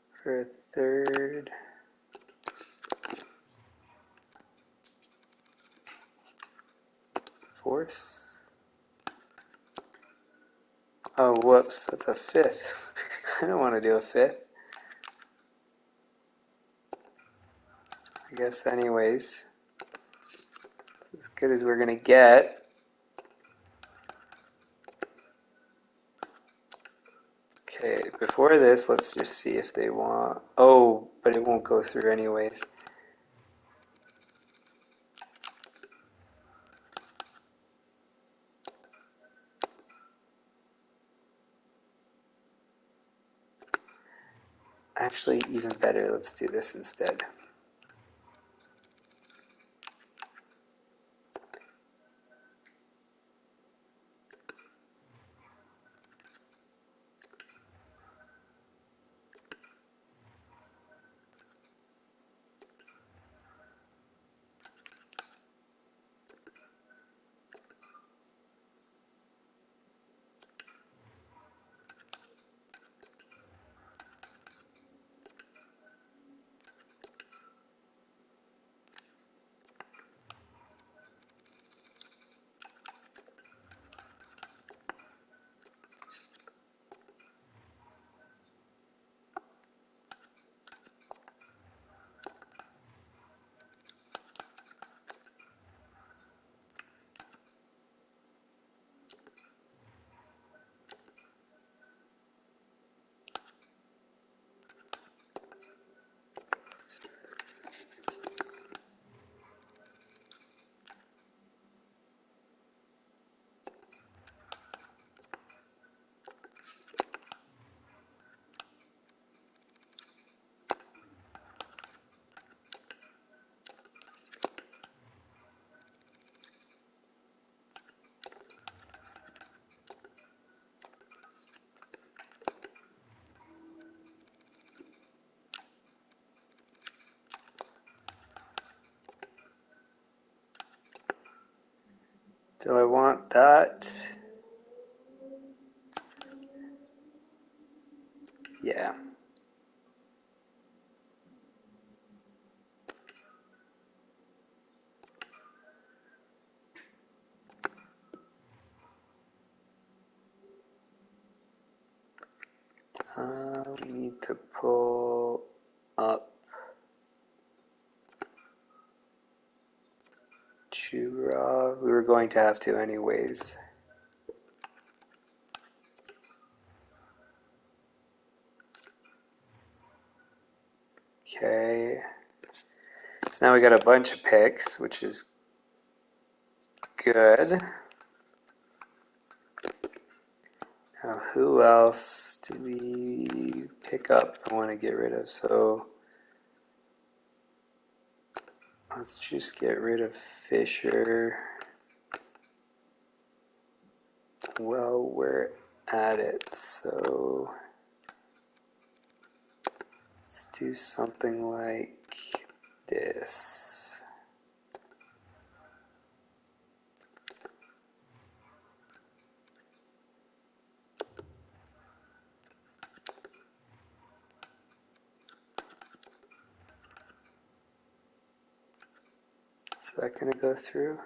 For a third. Fourth. Oh, whoops, that's a fifth. I don't want to do a fifth. I guess anyways. It's as good as we're going to get. Okay, before this, let's just see if they want... Oh, but it won't go through anyways. Actually, even better, let's do this instead. Do I want that? Yeah. We need to pull up Churov. We were going to have to anyways. Okay. So now we got a bunch of picks, which is good. Now, who else did we pick up I want to get rid of? So let's just get rid of Fisher. Well, we're at it, so let's do something like this. Is that going to go through?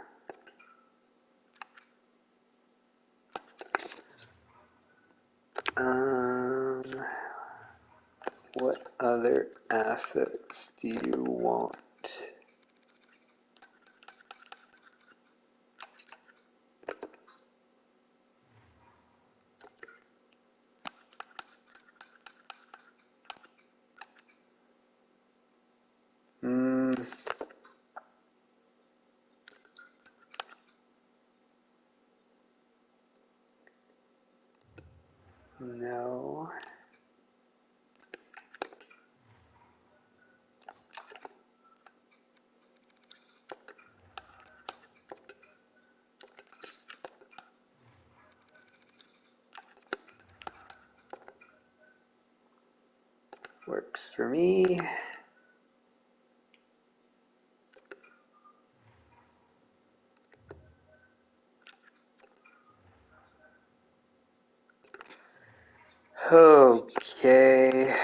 What other assets do you want? No. Works for me. Okay.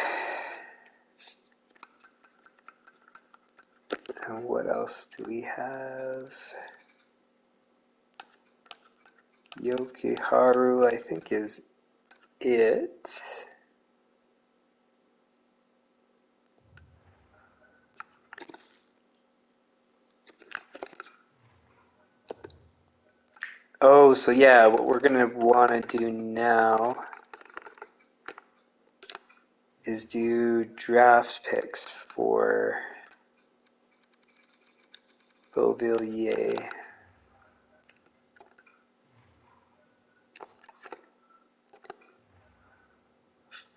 And what else do we have? Yokiharu, I think, is it. Oh, so yeah, what we're going to want to do now is do draft picks for Beauvillier.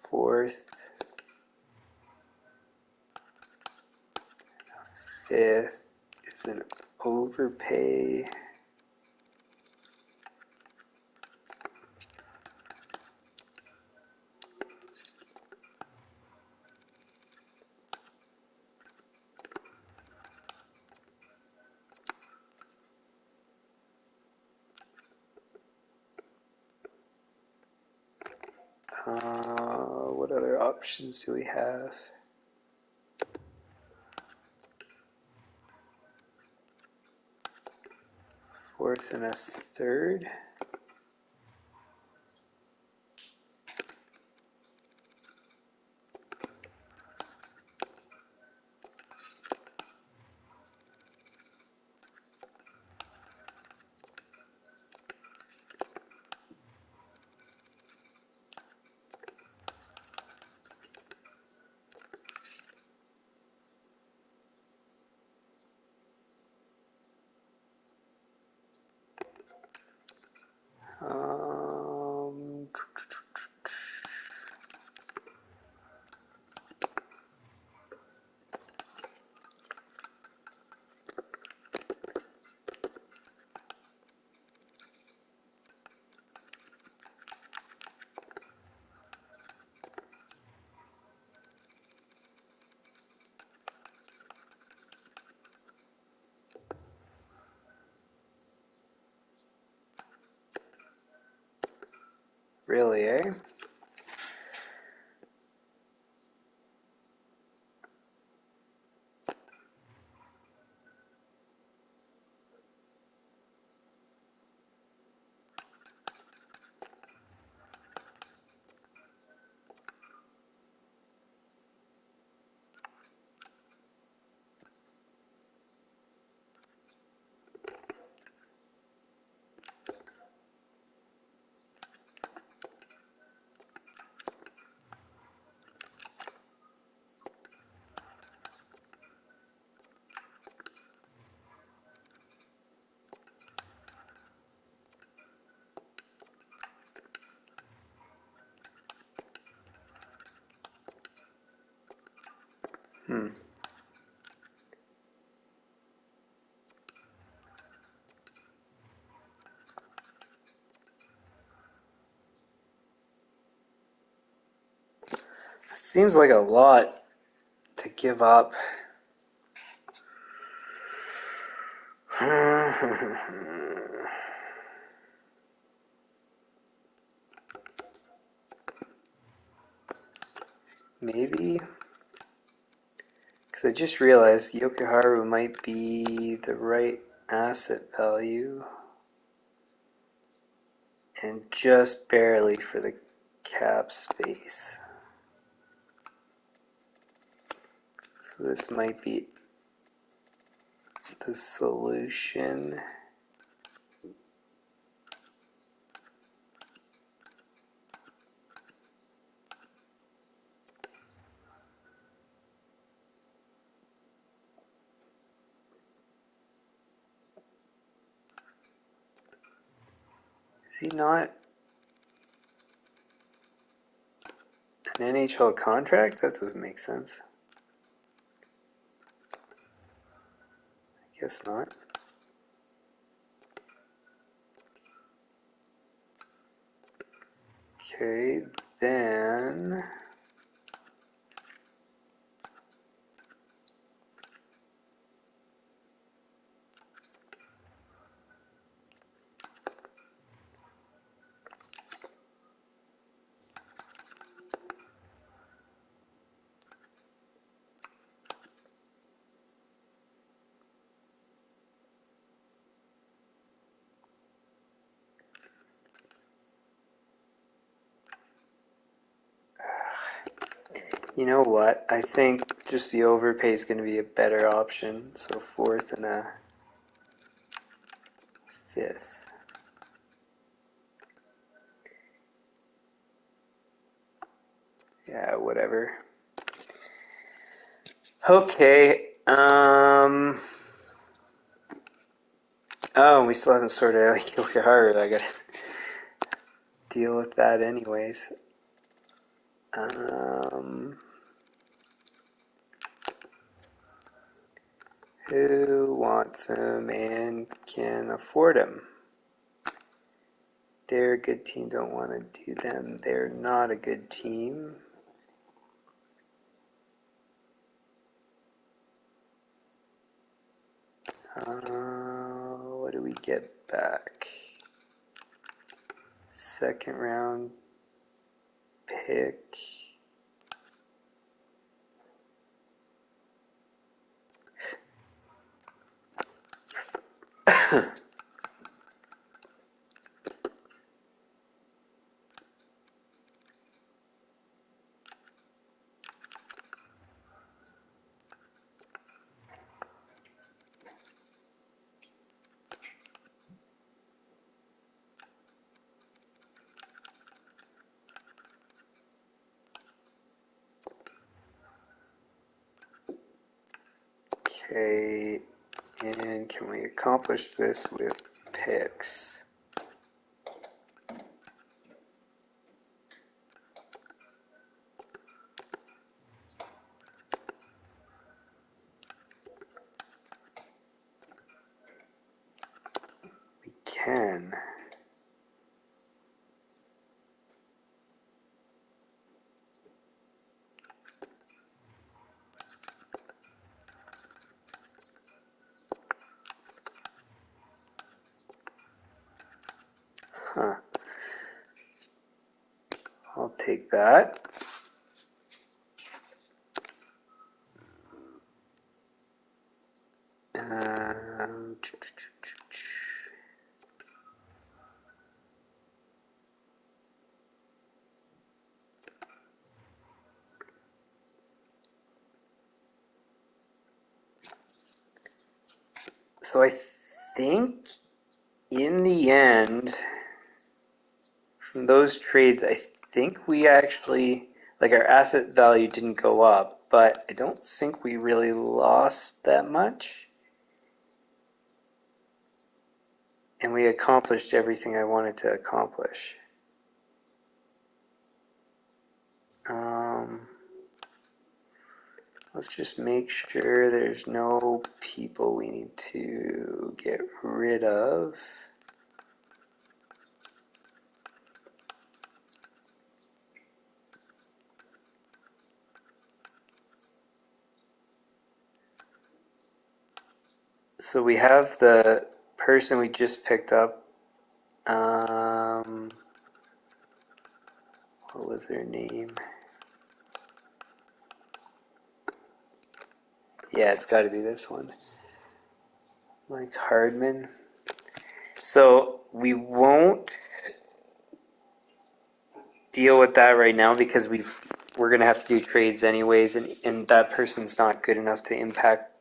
Fourth, fifth is an overpay. What other options do we have? Fourth and a third. Really, eh? Seems like a lot to give up. Maybe? Because I just realized Yokoharu might be the right asset value. And just barely for the cap space. So this might be the solution. Is he not an NHL contract? That doesn't make sense. I guess not. Okay, then... You know what? I think just the overpay is going to be a better option. So 4th and a 5th. Yeah, whatever. Okay. Oh, we still haven't sorted out Yokoharu. I gotta deal with that anyways. Who wants him and can afford him? They're a good team, don't want to do them. They're not a good team. What do we get back? 2nd round pick. Okay, and can we accomplish this with picks? We can. Huh. take that. So I think in the end, from those trades, I think we actually, like, our asset value didn't go up, but I don't think we really lost that much. And we accomplished everything I wanted to accomplish. Let's just make sure there's no people we need to get rid of. So we have the person we just picked up. What was their name? Yeah, it's got to be this one. Mike Hardman. So we won't deal with that right now because we're going to have to do trades anyways, and that person's not good enough to impact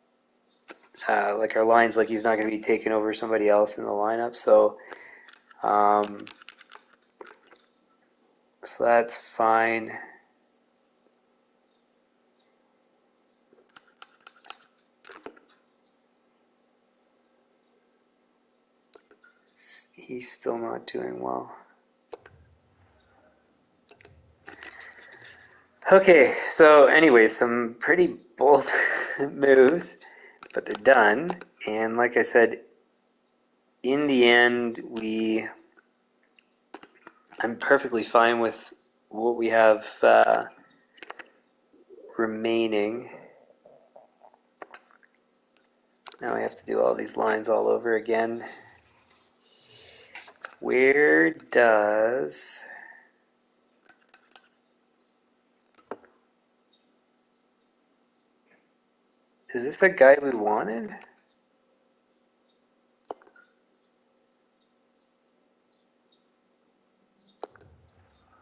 like our lines. Like, he's not going to be taking over somebody else in the lineup. So that's fine. He's still not doing well. Okay, so anyways, some pretty bold moves, but they're done. And like I said, in the end, I'm perfectly fine with what we have remaining. Now I have to do all these lines all over again. Where does... Is this the guy we wanted?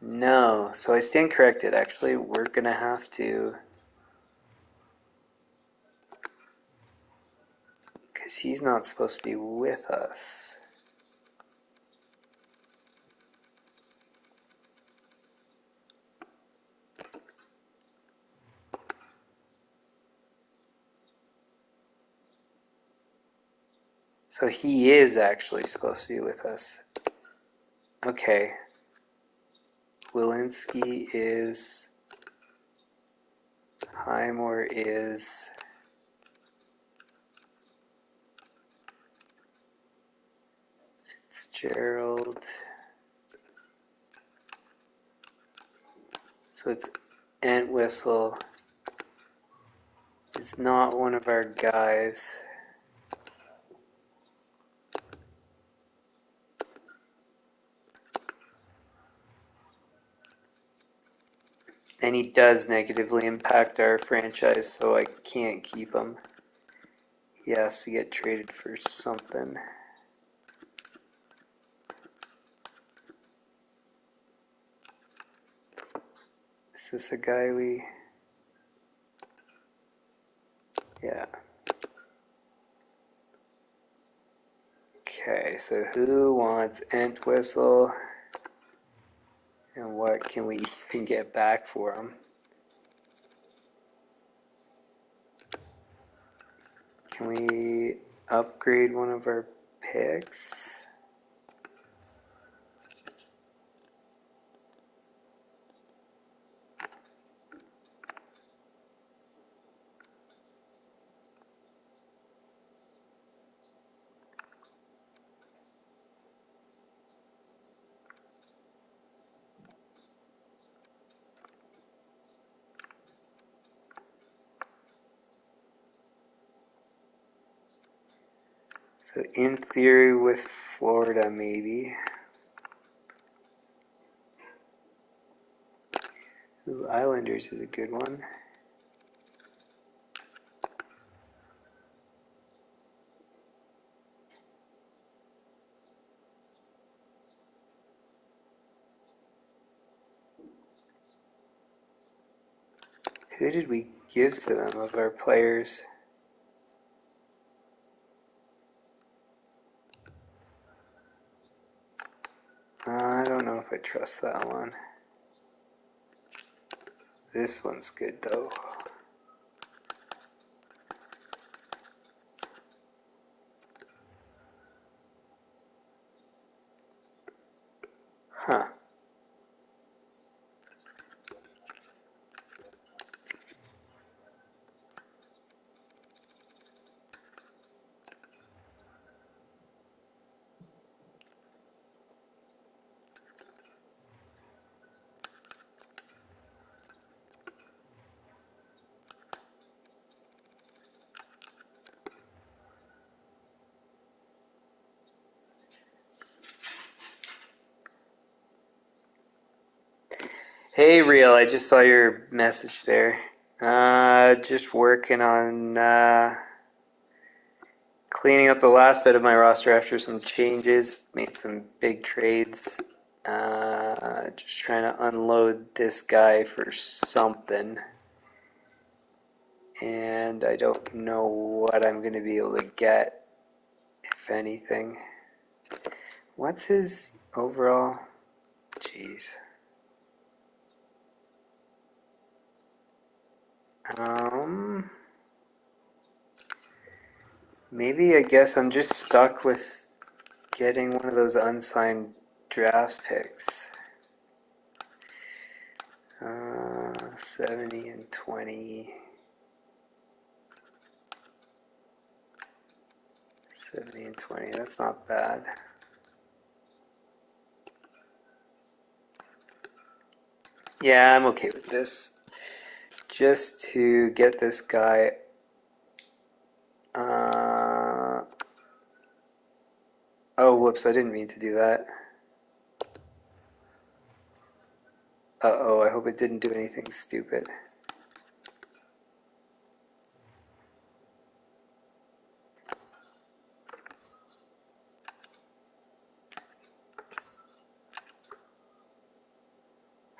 No, so I stand corrected. Actually, we're going to have to... Because he's not supposed to be with us. So he is actually supposed to be with us. Okay. Walensky is... Highmore is... Fitzgerald. So it's Entwistle is not one of our guys. And he does negatively impact our franchise, so I can't keep him. He has to get traded for something. Is this a guy we... Yeah. Okay, so who wants Entwistle? And what can we even get back for him? Can we upgrade one of our picks? So in theory with Florida, maybe. Ooh, Islanders is a good one. Who did we give to them of our players? I don't know if I trust that one. This one's good though. Huh. Hey, Real, I just saw your message there. Just working on cleaning up the last bit of my roster after some changes. Made some big trades. Just trying to unload this guy for something. And I don't know what I'm going to be able to get, if anything. What's his overall? Jeez. Maybe I guess I'm just stuck with getting one of those unsigned draft picks. 70 and 20. 70 and 20, that's not bad. Yeah, I'm okay with this. Just to get this guy. Oh, whoops, I didn't mean to do that. Uh-oh, I hope it didn't do anything stupid.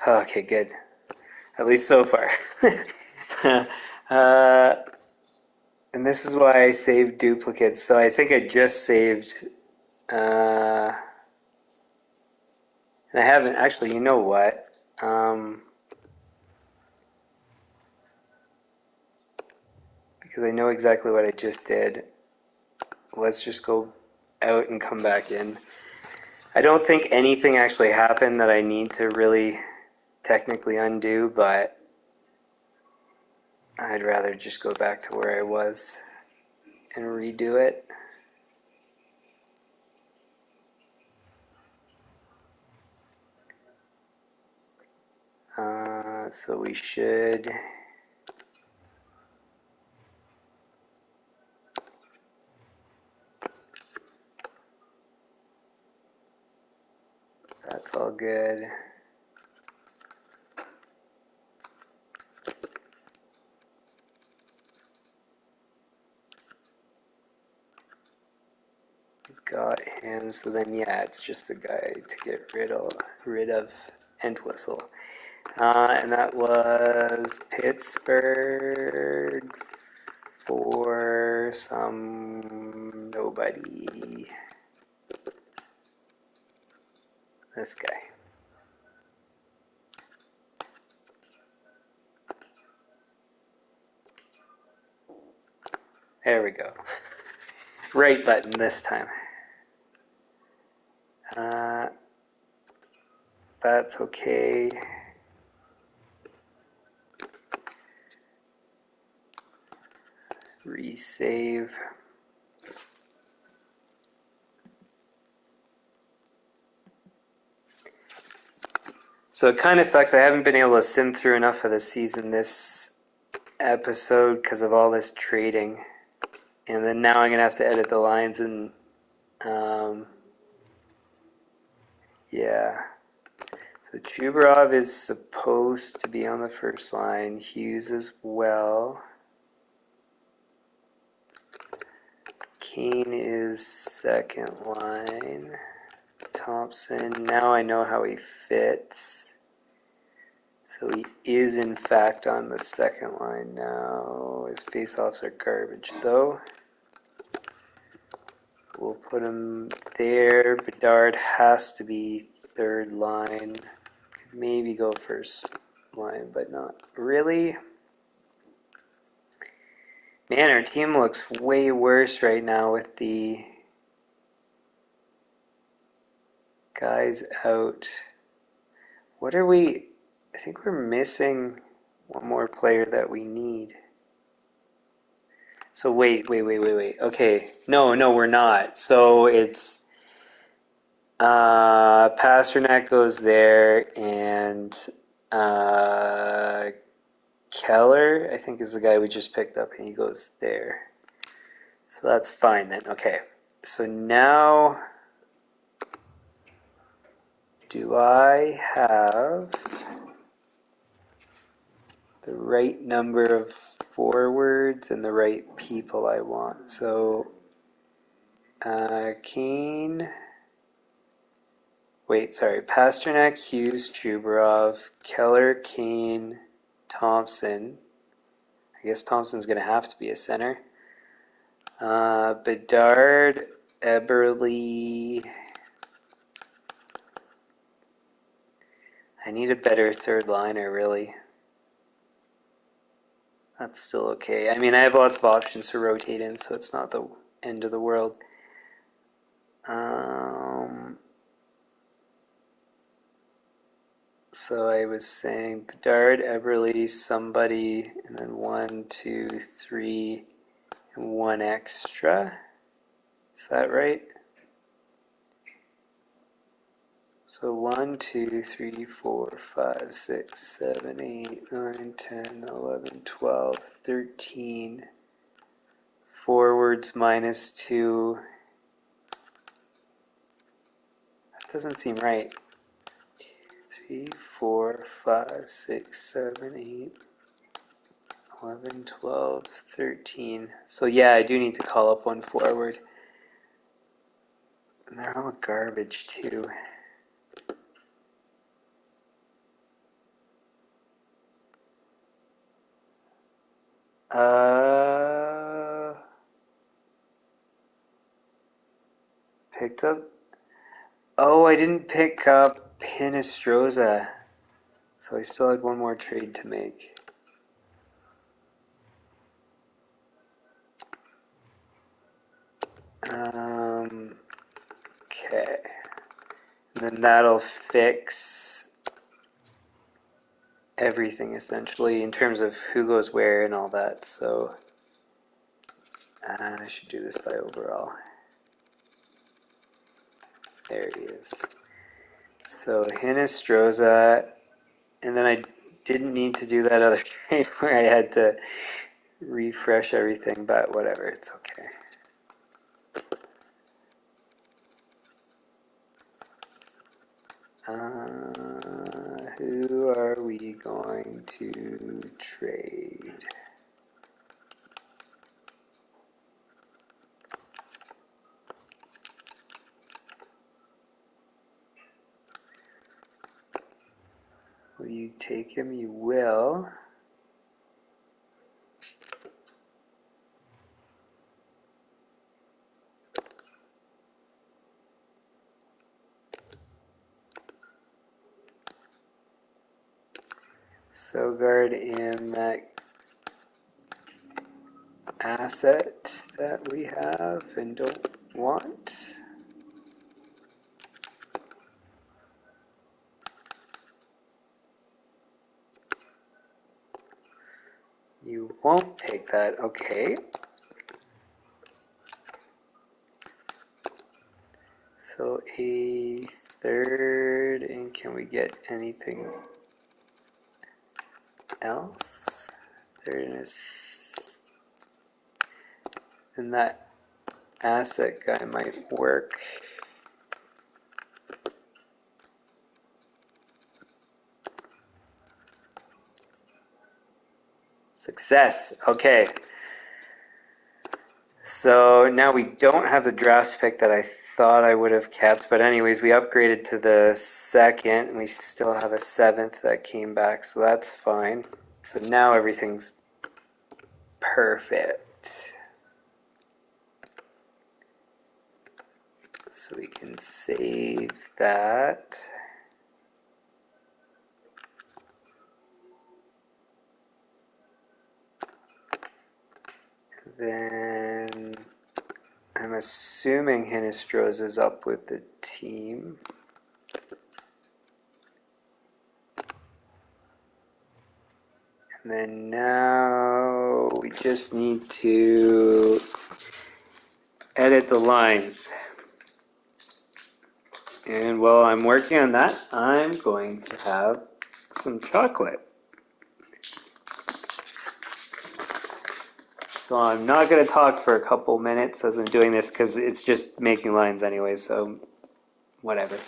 Okay, good. At least so far. And this is why I saved duplicates. So I think I just saved... and I haven't... Actually, you know what? Because I know exactly what I just did. Let's just go out and come back in. I don't think anything actually happened that I need to really technically undo, but I'd rather just go back to where I was and redo it. So we should... That's all good. Got him. So then, yeah, it's just the guy to get rid of Entwistle. And that was Pittsburgh for some nobody. This guy. There we go. Right button this time. That's okay. Resave. So it kind of sucks. I haven't been able to sim through enough of the season this episode because of all this trading. And then now I'm going to have to edit the lines and yeah. So Chubarov is supposed to be on the first line. Hughes as well. Kane is second line. Thompson, now I know how he fits. So he is in fact on the second line now. His faceoffs are garbage though. We'll put him there. Bedard has to be third line. Could maybe go first line, but not really. Man, our team looks way worse right now with the guys out. What are we? I think we're missing one more player that we need. So wait. Okay, no, we're not. So it's Pasternak goes there, and Keller, I think, is the guy we just picked up, and he goes there. So that's fine then. Okay. So now, do I have the right number of forwards and the right people I want? So, Kane. Wait, sorry. Pasternak, Hughes, Chubarov, Keller, Kane, Thompson. I guess Thompson's going to have to be a center. Bedard, Eberle. I need a better third liner, really. That's still okay. I mean, I have lots of options to rotate in, so it's not the end of the world. So I was saying Bedard, Eberle, somebody, and then 1, 2, 3, and 1 extra. Is that right? So 1, 2, 3, 4, 5, 6, 7, 8, 9, 10, 11, 12, 13. Forwards minus 2. That doesn't seem right. 3, 4, 5, 6, 7, 8, 11, 12, 13. So yeah, I do need to call up one forward. And they're all garbage too. Picked up. Oh, I didn't pick up Pinestroza. So I still had one more trade to make. Okay. And then that'll fix everything essentially in terms of who goes where and all that. So I should do this by overall. There he is. So Hinestroza, and then I didn't need to do that other trade where I had to refresh everything, but whatever, it's okay. Who are we going to trade? Will you take him? You will. So guard in that asset that we have and don't want. You won't take that, okay. So a third, and can we get anything else? Third is, and that asset guy might work. Success. Okay. So now we don't have the draft pick that I thought I would have kept, but anyways, we upgraded to the second, and we still have a 7th that came back, so that's fine. So now everything's perfect. So we can save that. Then I'm assuming Hinestro's is up with the team. And then now we just need to edit the lines. And while I'm working on that, I'm going to have some chocolate. So I'm not going to talk for a couple minutes as I'm doing this because it's just making lines anyway, so whatever.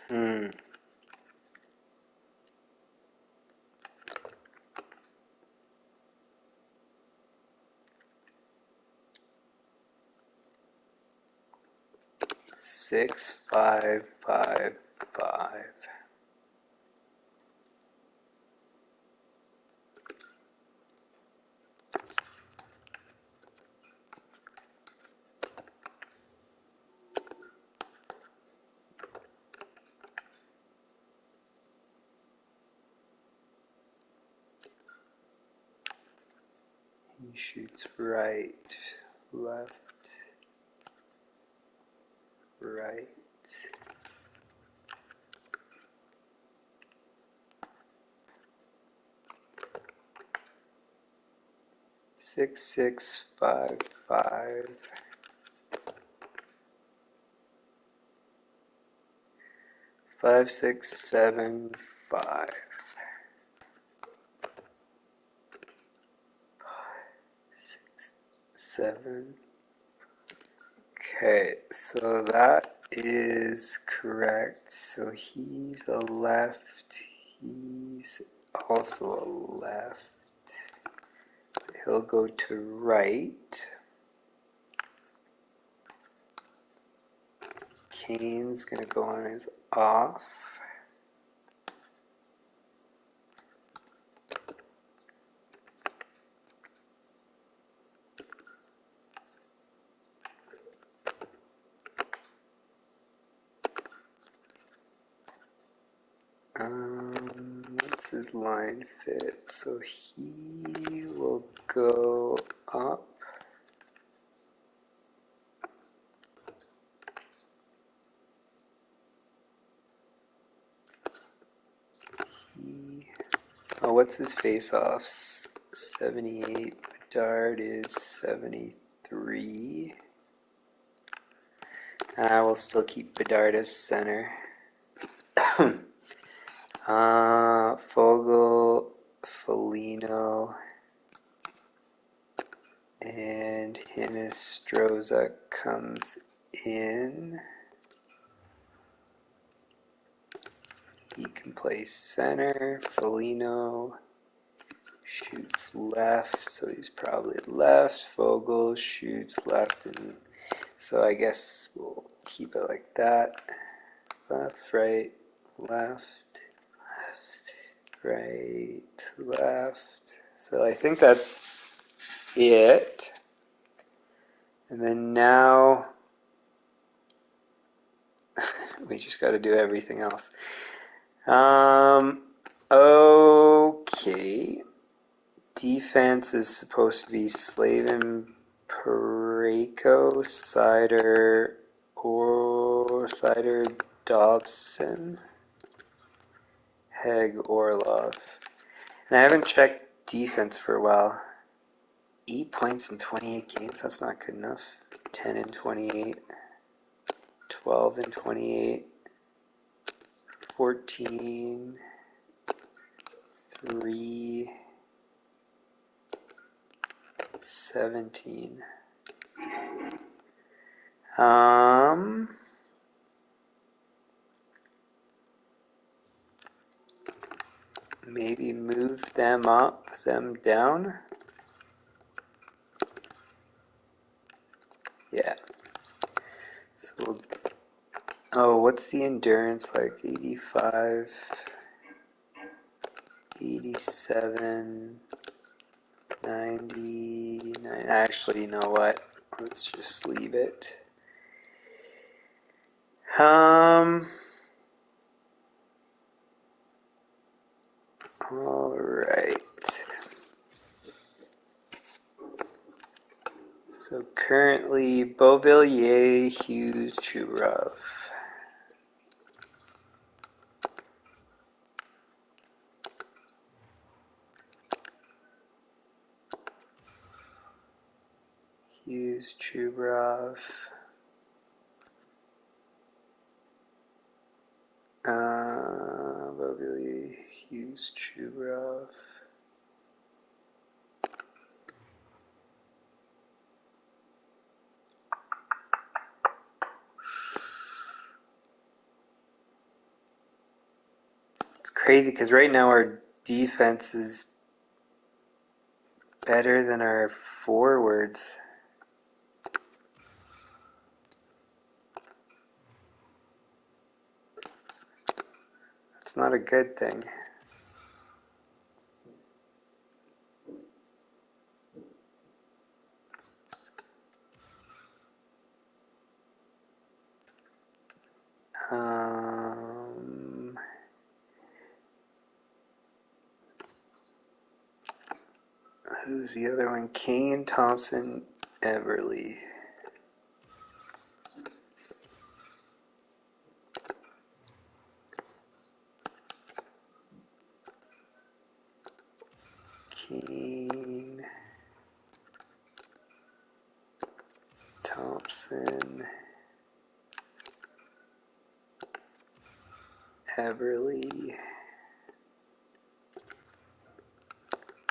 Hmm. Six, five, five, five. He shoots right, left, right. 6, 6, 5, 5. 5, 6, 7, 5. 6, 7. Okay, so that is correct. So he's a left. He's also a left. He'll go to right. Kane's going to go on his off. What's his line fit? So he will go up. What's his face-offs? 78. Bedard is 73. I will still keep Bedard as center. Fogle, Foligno, and Hinestroza comes in. He can play center. Foligno shoots left, so he's probably left. Fogle shoots left, and so I guess we'll keep it like that. Left, right, left, right, left, So I think that's it. And then now we just got to do everything else. Okay. Defense is supposed to be Slavin, Parayko, Sider, Dobson, Heg, Orlov. And I haven't checked defense for a while. 8 points in 28 games, that's not good enough. 10 in 28, 12 in 28, 14, 3, 17. Maybe move them up, them down. Yeah. So, what's the endurance like? 85, 87, 99. Actually, you know what? Let's just leave it. All right. So currently, Beauvillier, Hughes, Chubrov. Hughes, Chubrov. Beauvillier, Hughes, Chubrov. It's crazy because right now our defense is better than our forwards. That's not a good thing. Who's the other one? Kane, Thompson, Everly. Kane, Thompson, Everly,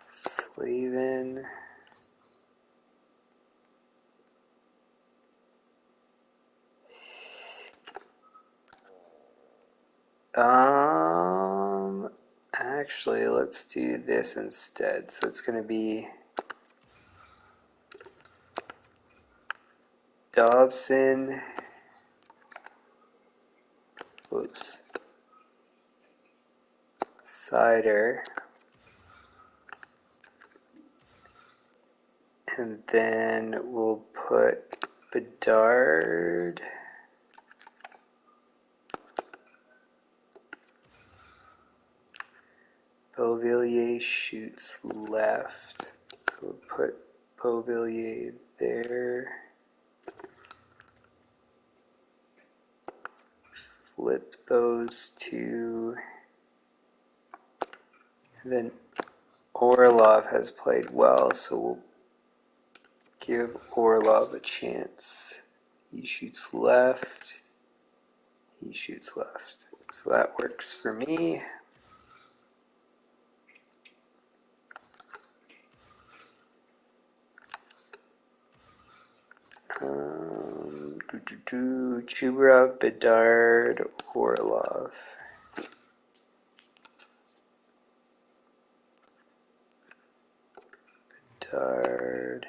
Slavin, actually, let's do this instead. So it's going to be Dobson, Sider, and then we'll put Bedard, Beauvillier shoots left, so we'll put Beauvillier there, flip those two, and then Orlov has played well, so we'll give Orlov a chance. He shoots left, he shoots left, so that works for me. Chubrov, Bedard, Orlov. Bedard,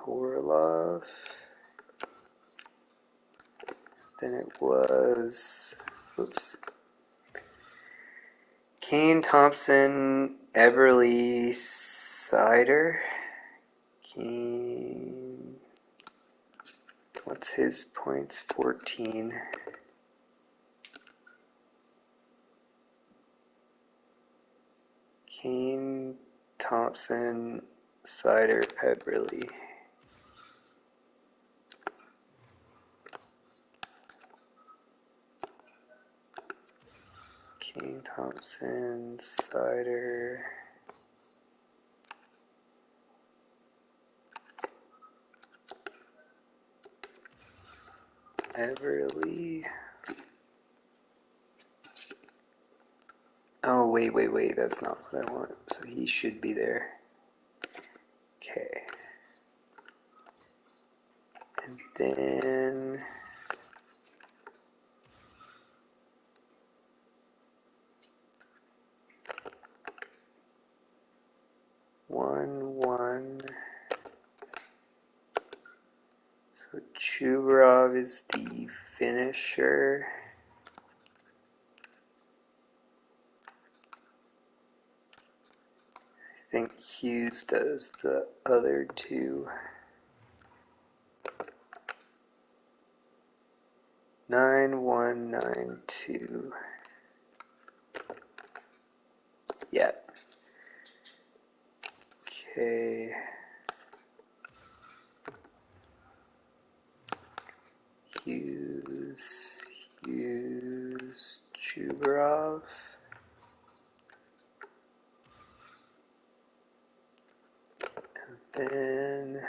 Orlov. Then it was, oops. Kane, Thompson, Everly, Sider. Kane. What's his points? 14. Kane, Thompson, Sider, Everly. Kane, Thompson, Sider. Everly. Oh, wait. That's not what I want. So he should be there. Okay. And then... one. So Chubarov is the finisher. I think Hughes does the other two. 9-1-9-2. Yeah. Okay. Hughes, Chubarov. And then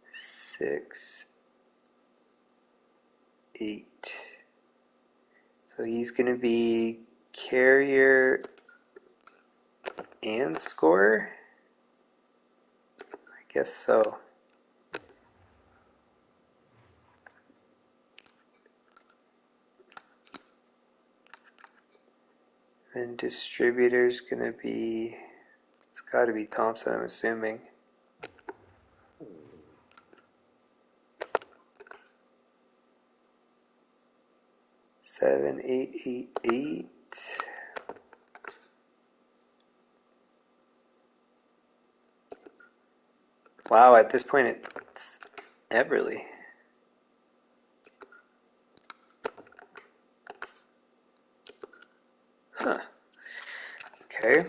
6, 8. So he's going to be carrier and scorer? I guess so. Then distributor's going to be, it's got to be Thompson, I'm assuming. Seven, 8. Wow, at this point it's Everly. Huh. Okay.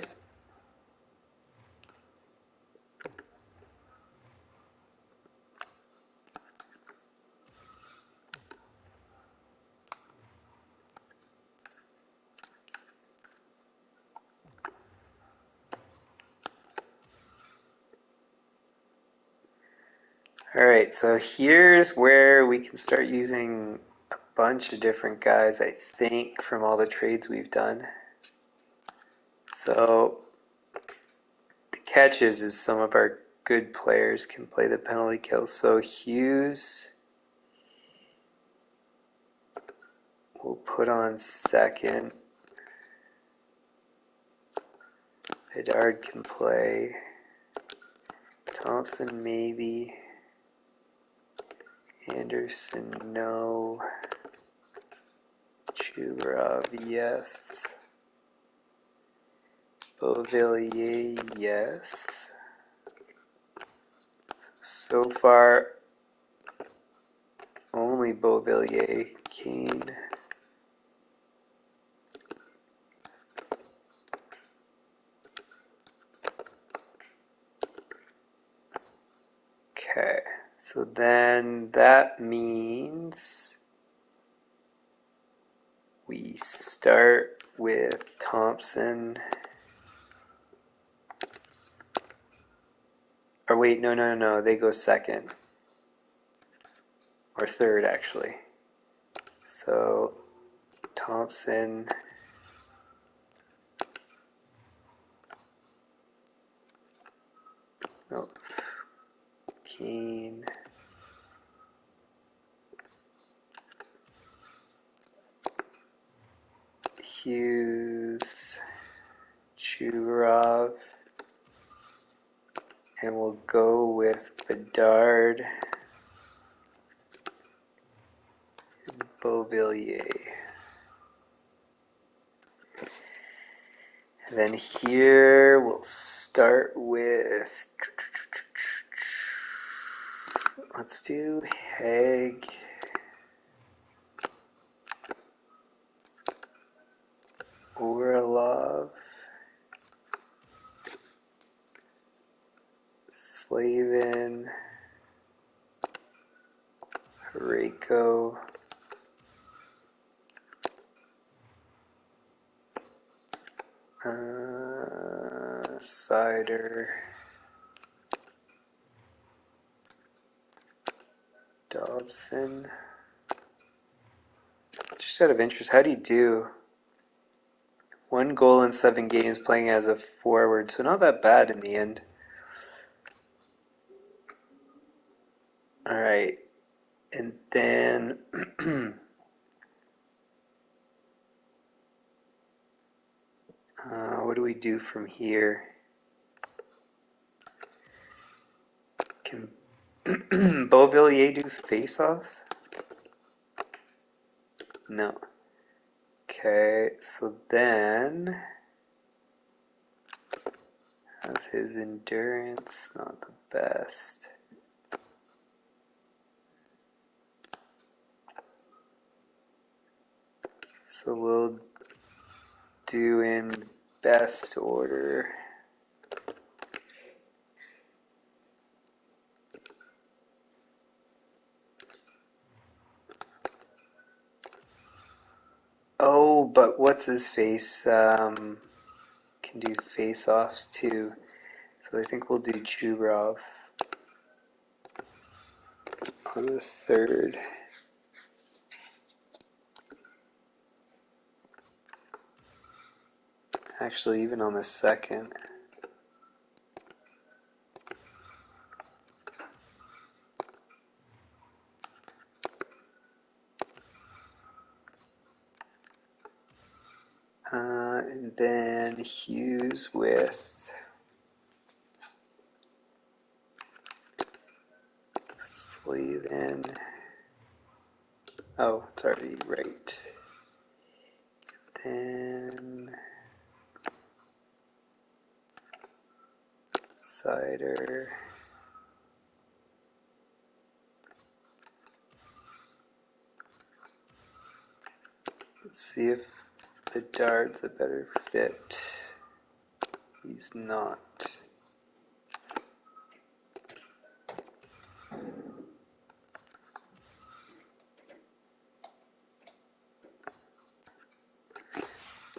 Alright, so here's where we can start using a bunch of different guys, I think, from all the trades we've done. So the catch is some of our good players can play the penalty kill. So Hughes we'll put on second. Bedard can play. Thompson maybe. Anderson no. Chubarov yes. Beauvillier yes. So far only Beauvillier. Kane. Okay, so then that means we start with Thompson. Or wait, no, they go second. Or third, actually. So, Thompson. Nope. Keane. Hughes. Chubarov. And we'll go with Bedard. And Beauvillier. And then here we'll start with, let's do Hag, Orlov, Slavin, Reiko, Cider, Dobson. Just out of interest, how do you do? 1 goal in 7 games playing as a forward, so not that bad in the end. All right, and then what do we do from here? Can Beauvillier do face-offs? No. Okay, so then how's his endurance? Not the best. So we'll do in best order. Oh, but what's his face? Can do face-offs too. So I think we'll do Chubrov on the third. Actually, even on the second. And then Hughes with Slavin. Oh, it's already right. Then Cider. Let's see if Bedard's a better fit. He's not.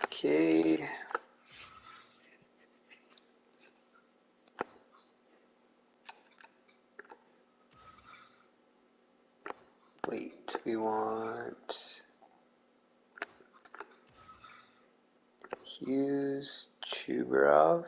Okay. Wait, we want Hughes, Chubrov.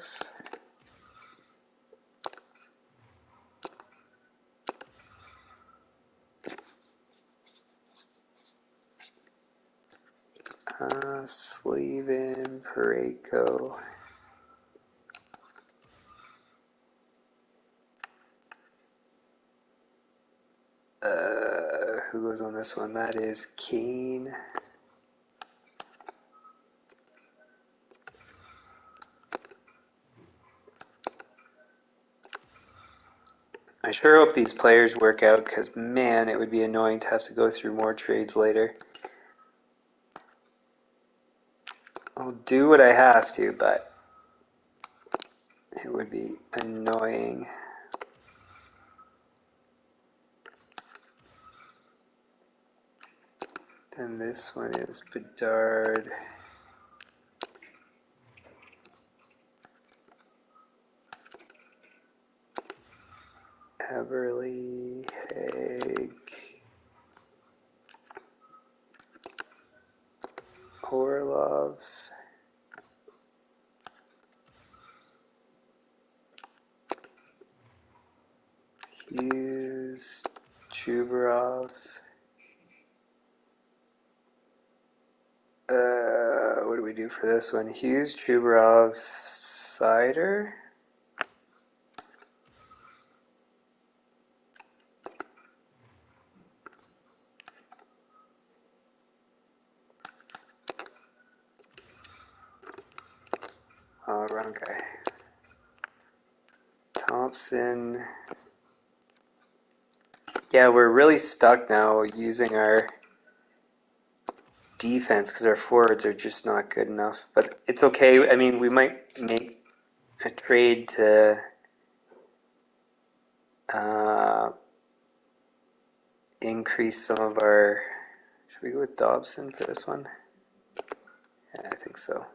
Slavin, Pareko. Who goes on this one? That is Kane. I sure hope these players work out because, man, it would be annoying to have to go through more trades later. I'll do what I have to, but it would be annoying. Then this one is Bedard. Everly, Haig, Orlov, Hughes, Chubrov. What do we do for this one? Hughes, Chubrov, Cider. wrong guy. Thompson. Yeah, we're really stuck now using our defense because our forwards are just not good enough. But it's okay. I mean, we might make a trade to increase some of our... Should we go with Dobson for this one? Yeah, I think so.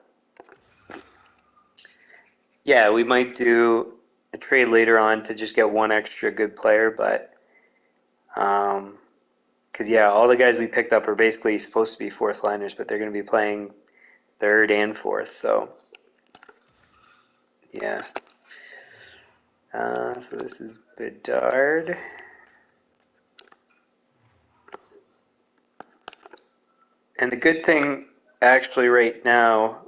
Yeah, we might do a trade later on to just get one extra good player, but because yeah, all the guys we picked up are basically supposed to be fourth liners, but they're going to be playing third and fourth, so yeah. So this is Bedard. And the good thing actually right now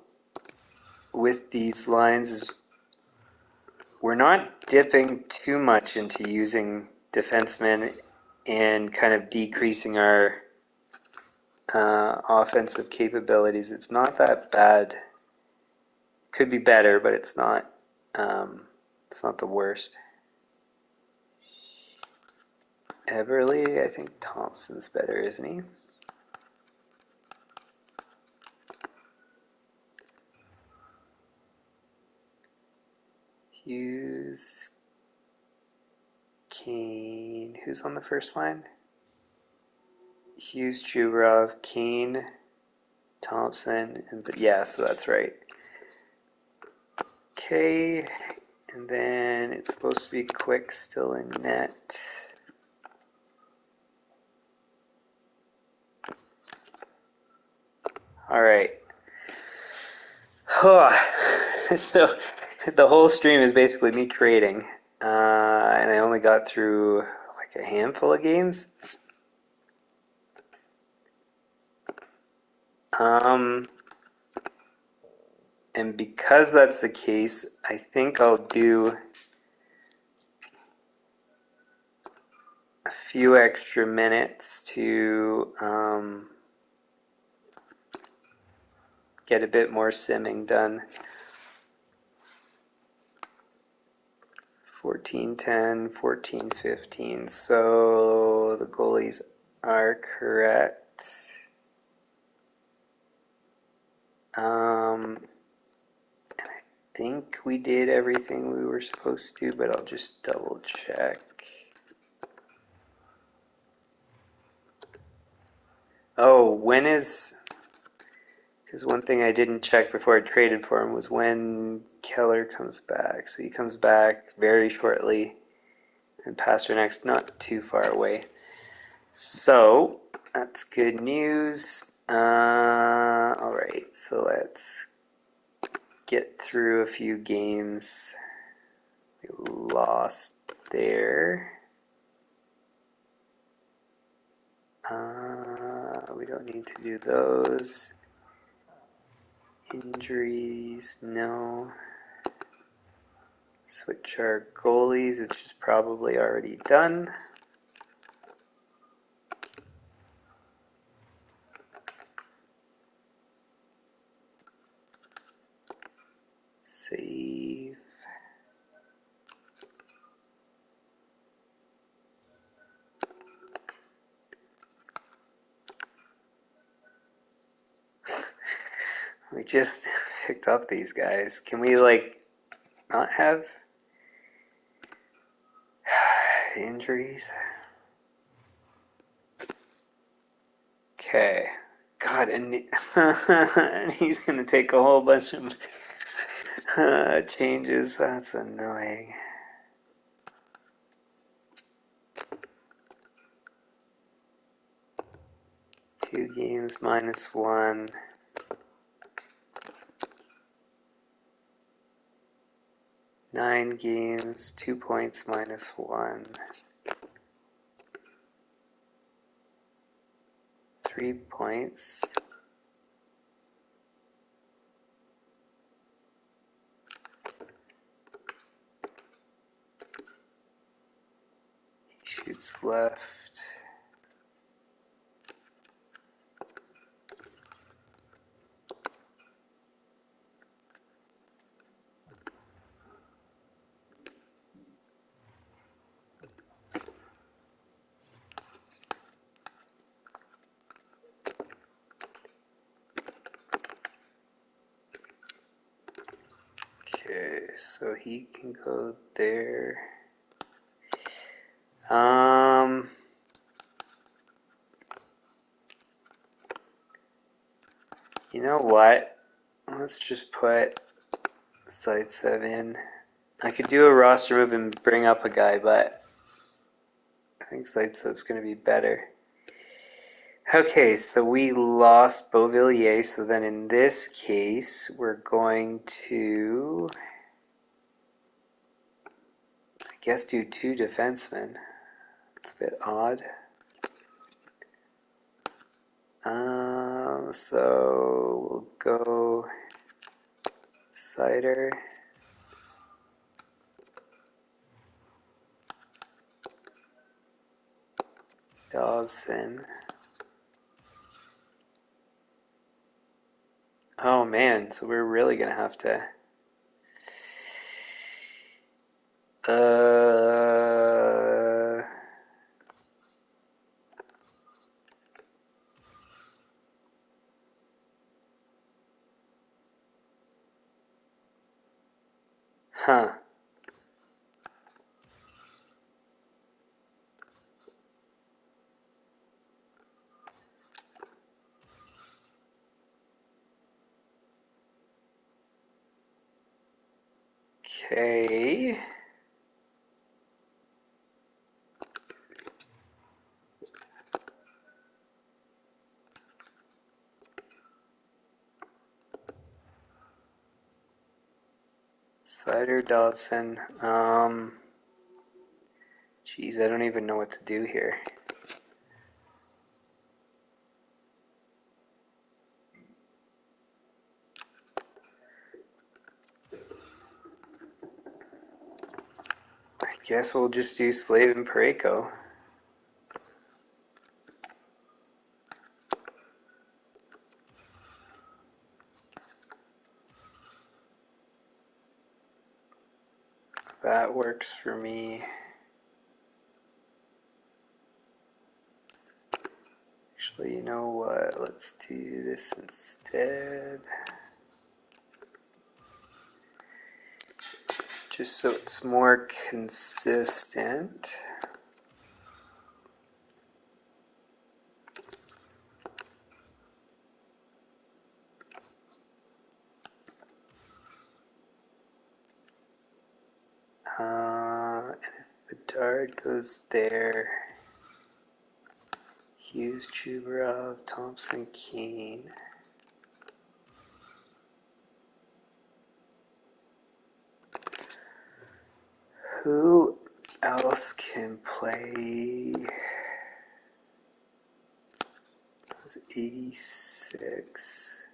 with these lines is we're not dipping too much into using defensemen and kind of decreasing our offensive capabilities. It's not that bad. Could be better, but it's not the worst. Everly, I think Thompson's better, isn't he? Hughes, Kane. Who's on the first line? Hughes, Jubrov, Kane, Thompson, and yeah, so that's right. Okay, and then it's supposed to be Quick still in net. All right. So the whole stream is basically me trading, and I only got through like a handful of games. And because that's the case, I think I'll do a few extra minutes to get a bit more simming done. 14-10, 14-15. So the goalies are correct. And I think we did everything we were supposed to, but I'll just double check. Oh, when is... Because one thing I didn't check before I traded for him was when Keller comes back. So he comes back very shortly, and Pasternak's not too far away. So that's good news. All right, so let's get through a few games. We lost there. We don't need to do those. Injuries, no. Switch our goalies, which is probably already done. Save. We just picked up these guys. Can we, like, not have injuries? Okay. God, and he's going to take a whole bunch of changes. That's annoying. Two games -1. Nine games, 2 points -1. 3 points. He shoots left. so he can go there. You know what? Let's just put Zaitsev in. I could do a roster move and bring up a guy, but I think Zaitsev's going to be better. Okay, so we lost Beauvillier, so then in this case, we're going to, I guess, do 2 defensemen. It's a bit odd. So we'll go Cider, Dobson. Oh man, so we're really gonna have to. Huh. Okay. Cider, Dobson. Geez, I don't even know what to do here. I guess we'll just do Slave and Pareko. That works for me. Actually, you know what? Let's do this instead. Just so it's more consistent. And if Bedard goes there, Hughes, Chubarov, Thompson, Kane. Who else can play? It's 86.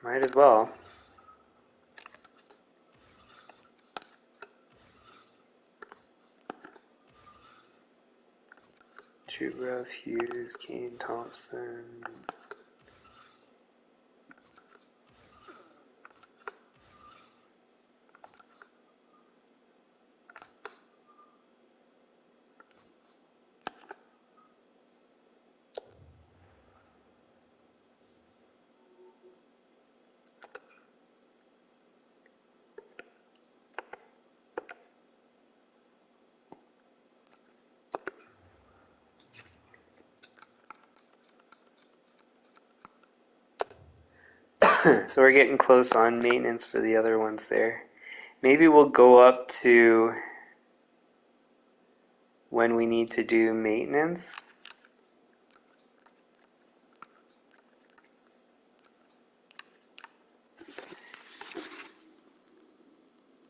Might as well. Chubarov, Hughes, Kane, Thompson. So we're getting close on maintenance for the other ones there. Maybe we'll go up to when we need to do maintenance.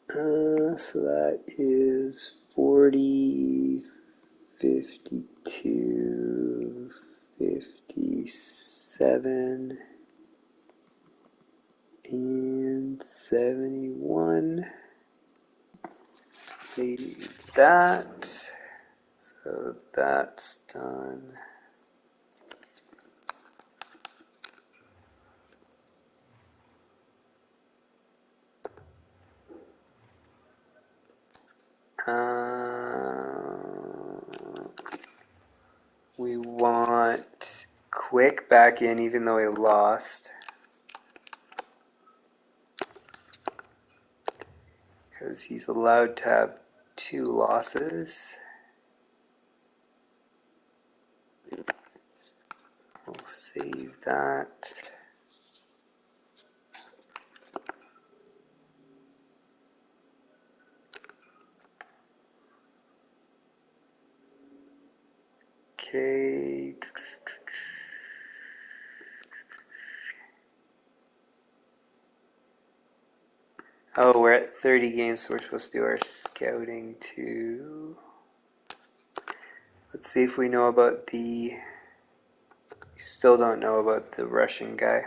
So that is 40, 52, 57, and 71. Save that. So that's done. We want Quick back in even though he lost. Because he's allowed to have 2 losses. We'll save that. Okay. Oh, we're at 30 games, so we're supposed to do our scouting too. Let's see if we know about the... We still don't know about the Russian guy.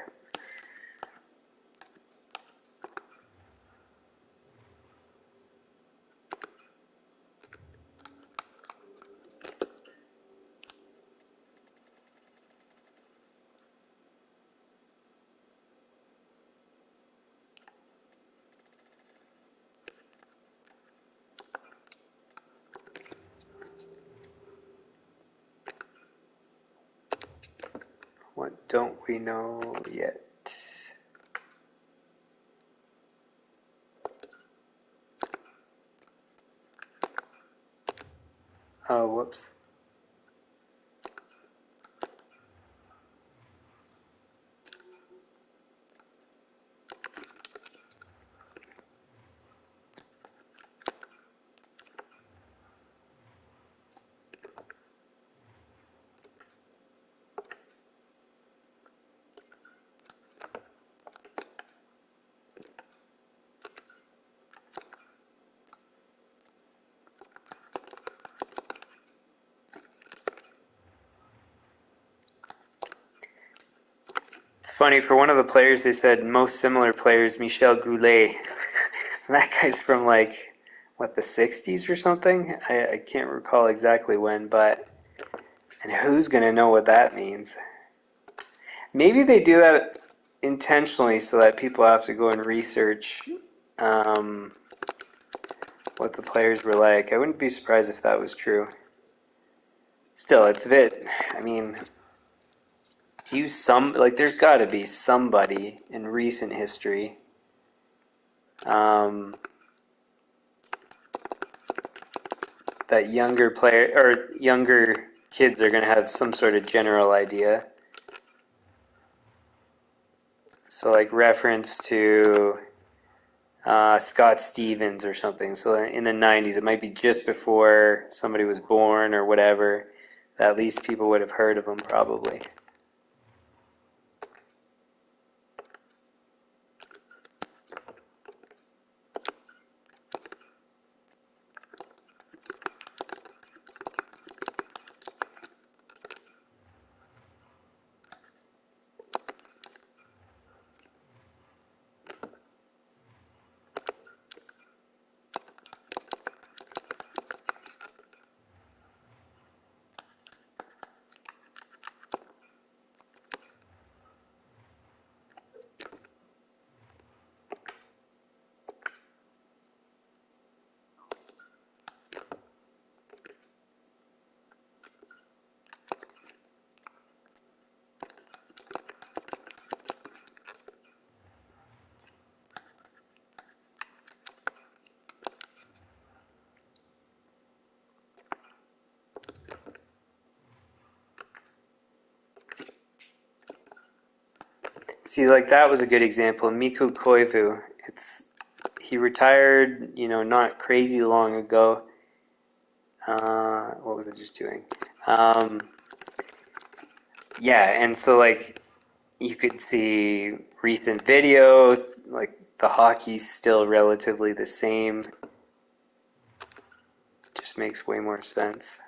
What don't we know yet? Oh, whoops. It's funny, for one of the players, they said most similar players, Michel Goulet. That guy's from like, what, the 60s or something? I can't recall exactly when, but... And who's going to know what that means? Maybe they do that intentionally so that people have to go and research what the players were like. I wouldn't be surprised if that was true. Still, it's a bit... I mean... there's got to be somebody in recent history that younger kids are going to have some sort of general idea. So like reference to Scott Stevens or something. So in the 90s, it might be just before somebody was born or whatever. At least people would have heard of him probably. See, like that was a good example. Mikko Koivu. He retired, not crazy long ago. What was I just doing? Yeah, and so like you could see recent videos, like the hockey's still relatively the same. Just makes way more sense.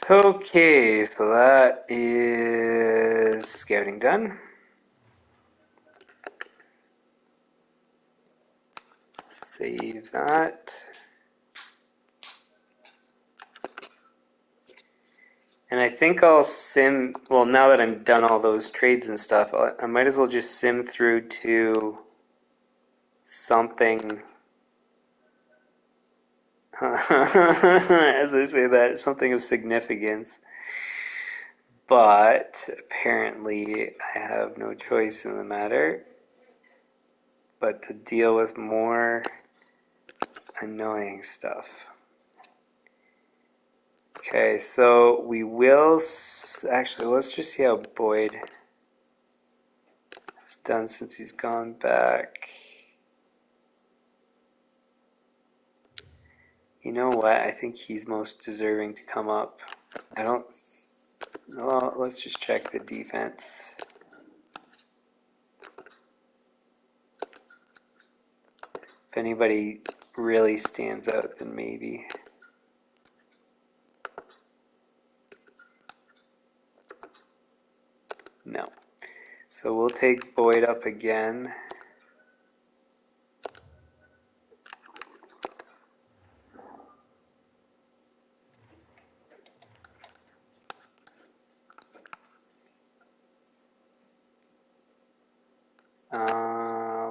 Okay, so that is scouting done. Save that. And I think I'll sim, well, now that I'm done all those trades and stuff, I might as well just sim through to something, as I say that, something of significance. But apparently I have no choice in the matter but to deal with more annoying stuff. Okay, so we will, actually, let's just see how Boyd has done since he's gone back. You know what? I think he's most deserving to come up. I don't, well, let's just check the defense. If anybody really stands out, then maybe. No. So we'll take Boyd up again.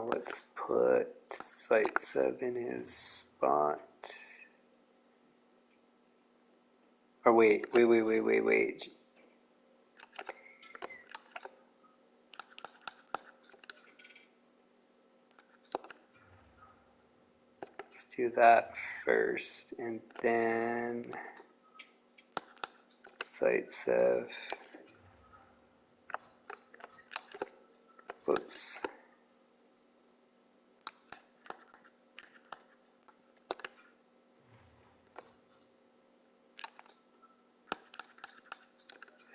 Let's put Zaitsev in his spot. Or wait. Let's do that first, and then Zaitsev. Whoops.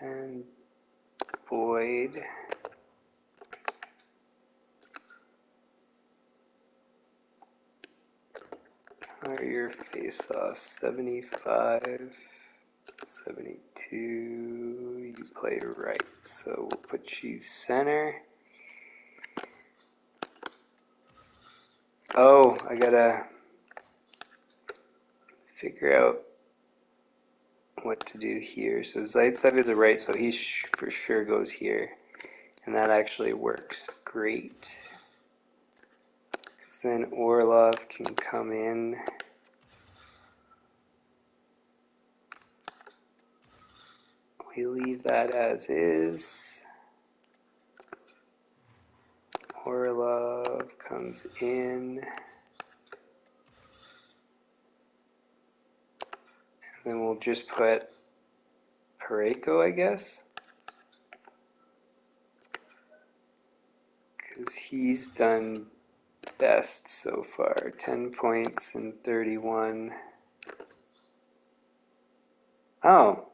And Boyd. How are your face-offs? 75, 72. You play right, so we'll put you center. Oh, I gotta figure out what to do here. So Zaitsev is a right, so he for sure goes here. And that actually works great. Because then Orlov can come in. We leave that as is. Orlov comes in. And then we'll just put Parayko, I guess. Because he's done best so far. 10 points and 31. Oh,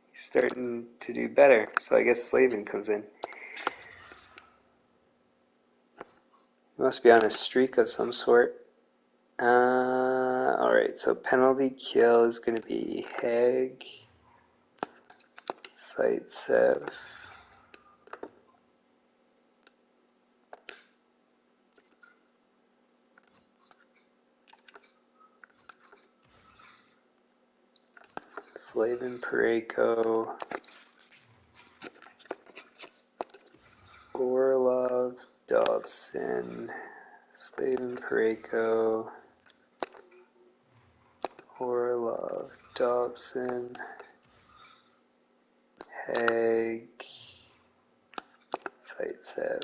he's starting to do better. So I guess Slavin comes in. He must be on a streak of some sort. Alright, so penalty kill is going to be Hag, Zaitsev. Slavin, Parayko, Orlov, Dobson, Slavin, Parayko, Orlov, Dobson, Hag, Zaitsev.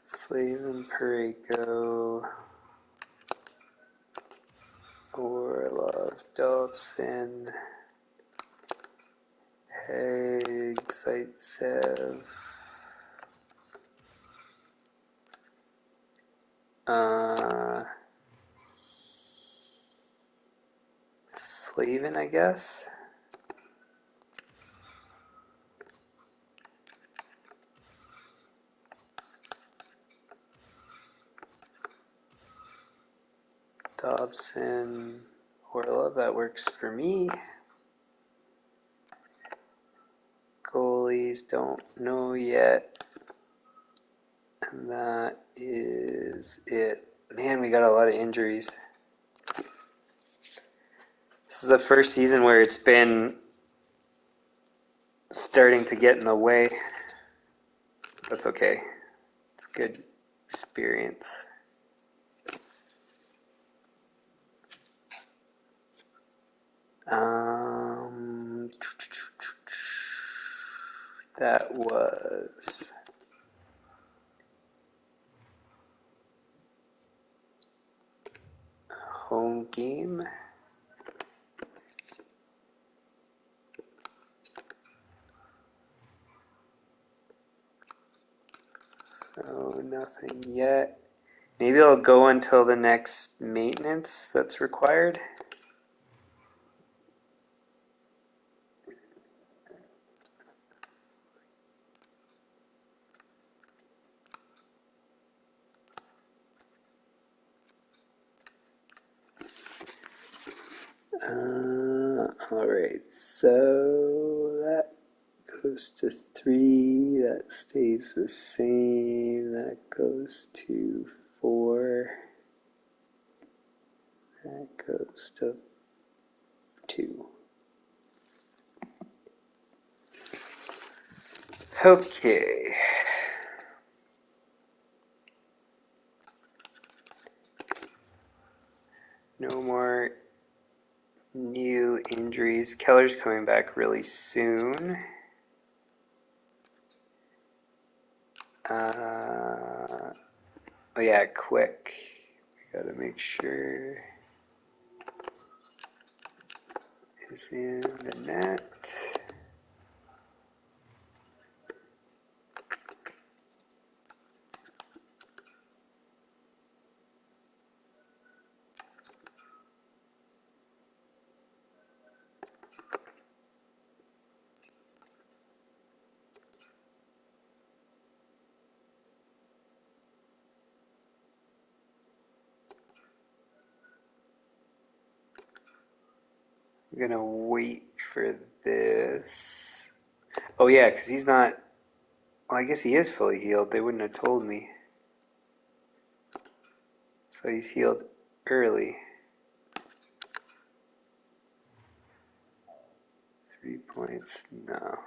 Slavin, Parayko, Orlov, Dobson, Hag, Zaitsev. Slavin, I guess. Dobson, Orlov, that works for me. Goalies, don't know yet. And that is it. Man, we got a lot of injuries. This is the first season where it's been starting to get in the way. That's okay. It's a good experience. That was a home game. So nothing yet. Maybe I'll go until the next maintenance that's required. Alright, so that goes to 3, that stays the same, that goes to 4, that goes to 2. Okay. No more new injuries. Keller's coming back really soon. Oh yeah, quick. We gotta make sure is in the net. I'm gonna wait for this. Oh yeah, because he's not. Well, I guess he is fully healed. They wouldn't have told me. So he's healed early. 3 points? No.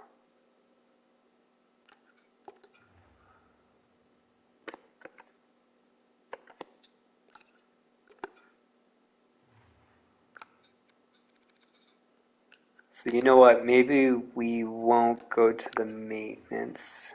So you know what? Maybe we won't go to the maintenance.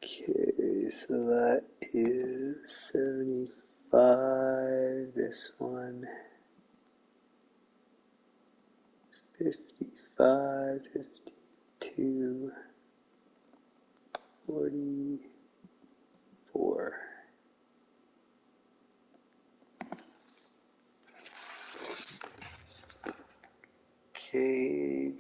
Okay, so that is 75. This one 55, 52, 44. Okay.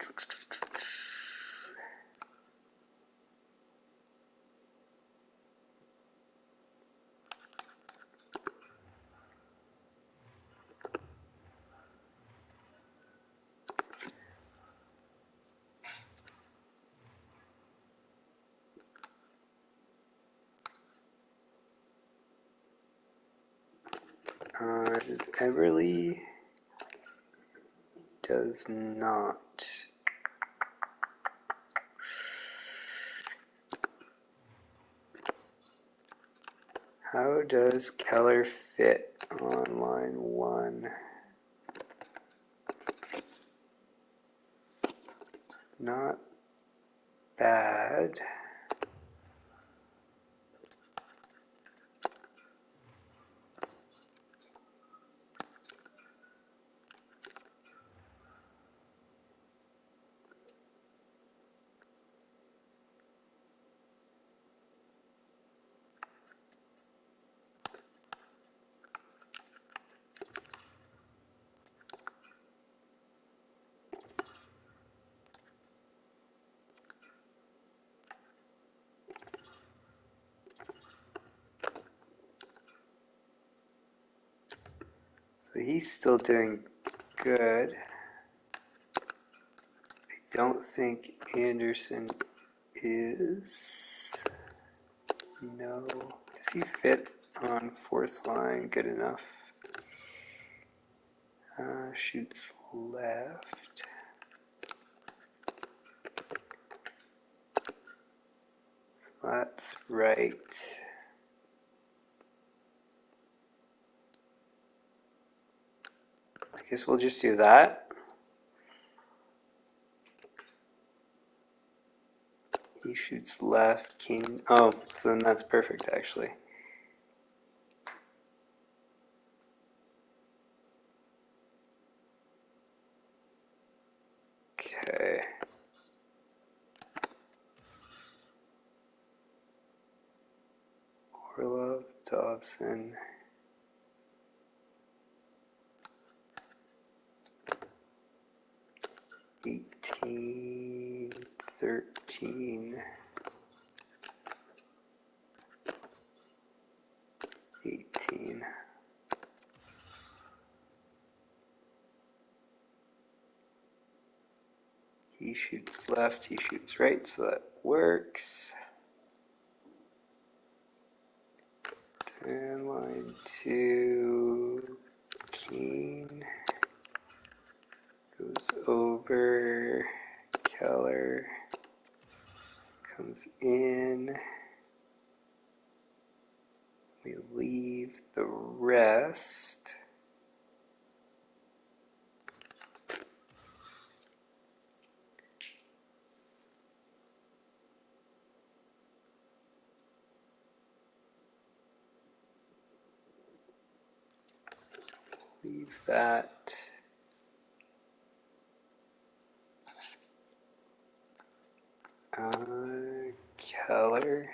Does Everly? Does not. How does Keller fit on line 1? Not bad. So he's still doing good. I don't think Anderson is. No. Does he fit on fourth line good enough? Shoots left. So that's right. I guess we'll just do that. He shoots left, King. Oh, so then that's perfect actually. Okay. Orlov, Dobson. $18, $13, $18. He shoots left, he shoots right, so that works. And line 2, Keane goes over, Keller comes in. We leave the rest. Leave that. Keller.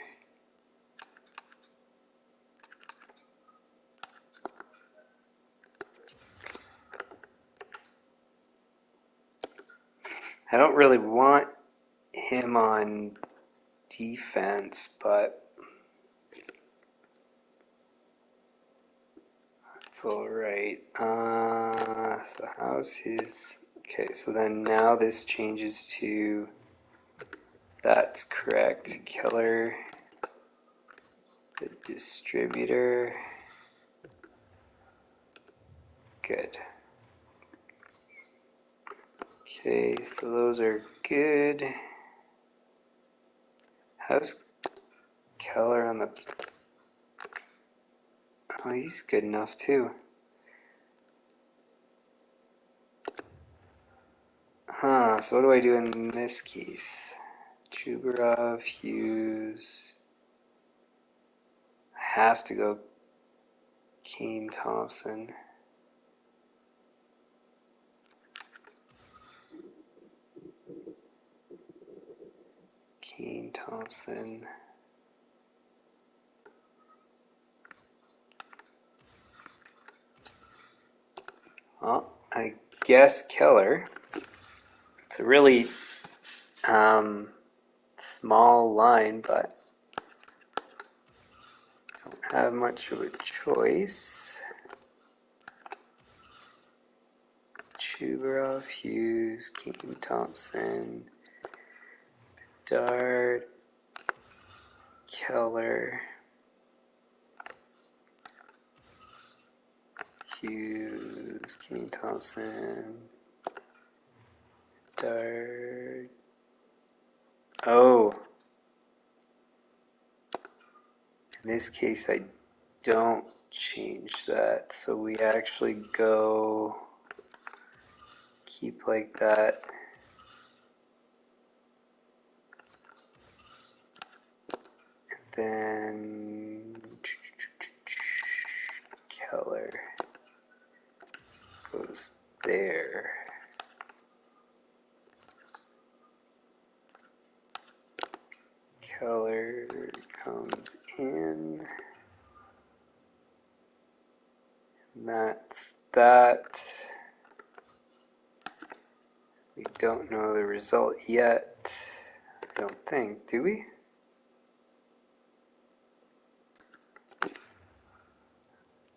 I don't really want him on defense, but that's all right. So how's his? Okay, so then now this changes to. That's correct. Keller, the distributor. Good. Okay, so those are good. How's Keller on the... Oh, he's good enough too. Huh, so what do I do in this case? Chubarov, Hughes... I have to go Kane, Thompson. Kane, Thompson... Well, I guess Keller. It's a really small line, but don't have much of a choice. Chubarov, Hughes, Kane, Thompson, Dart, Keller, Hughes, Kane, Thompson, Dart. Oh, in this case I don't change that, so we actually go keep like that. And then Keller goes there. Keller comes in. And that's that. We don't know the result yet. I don't think, do we?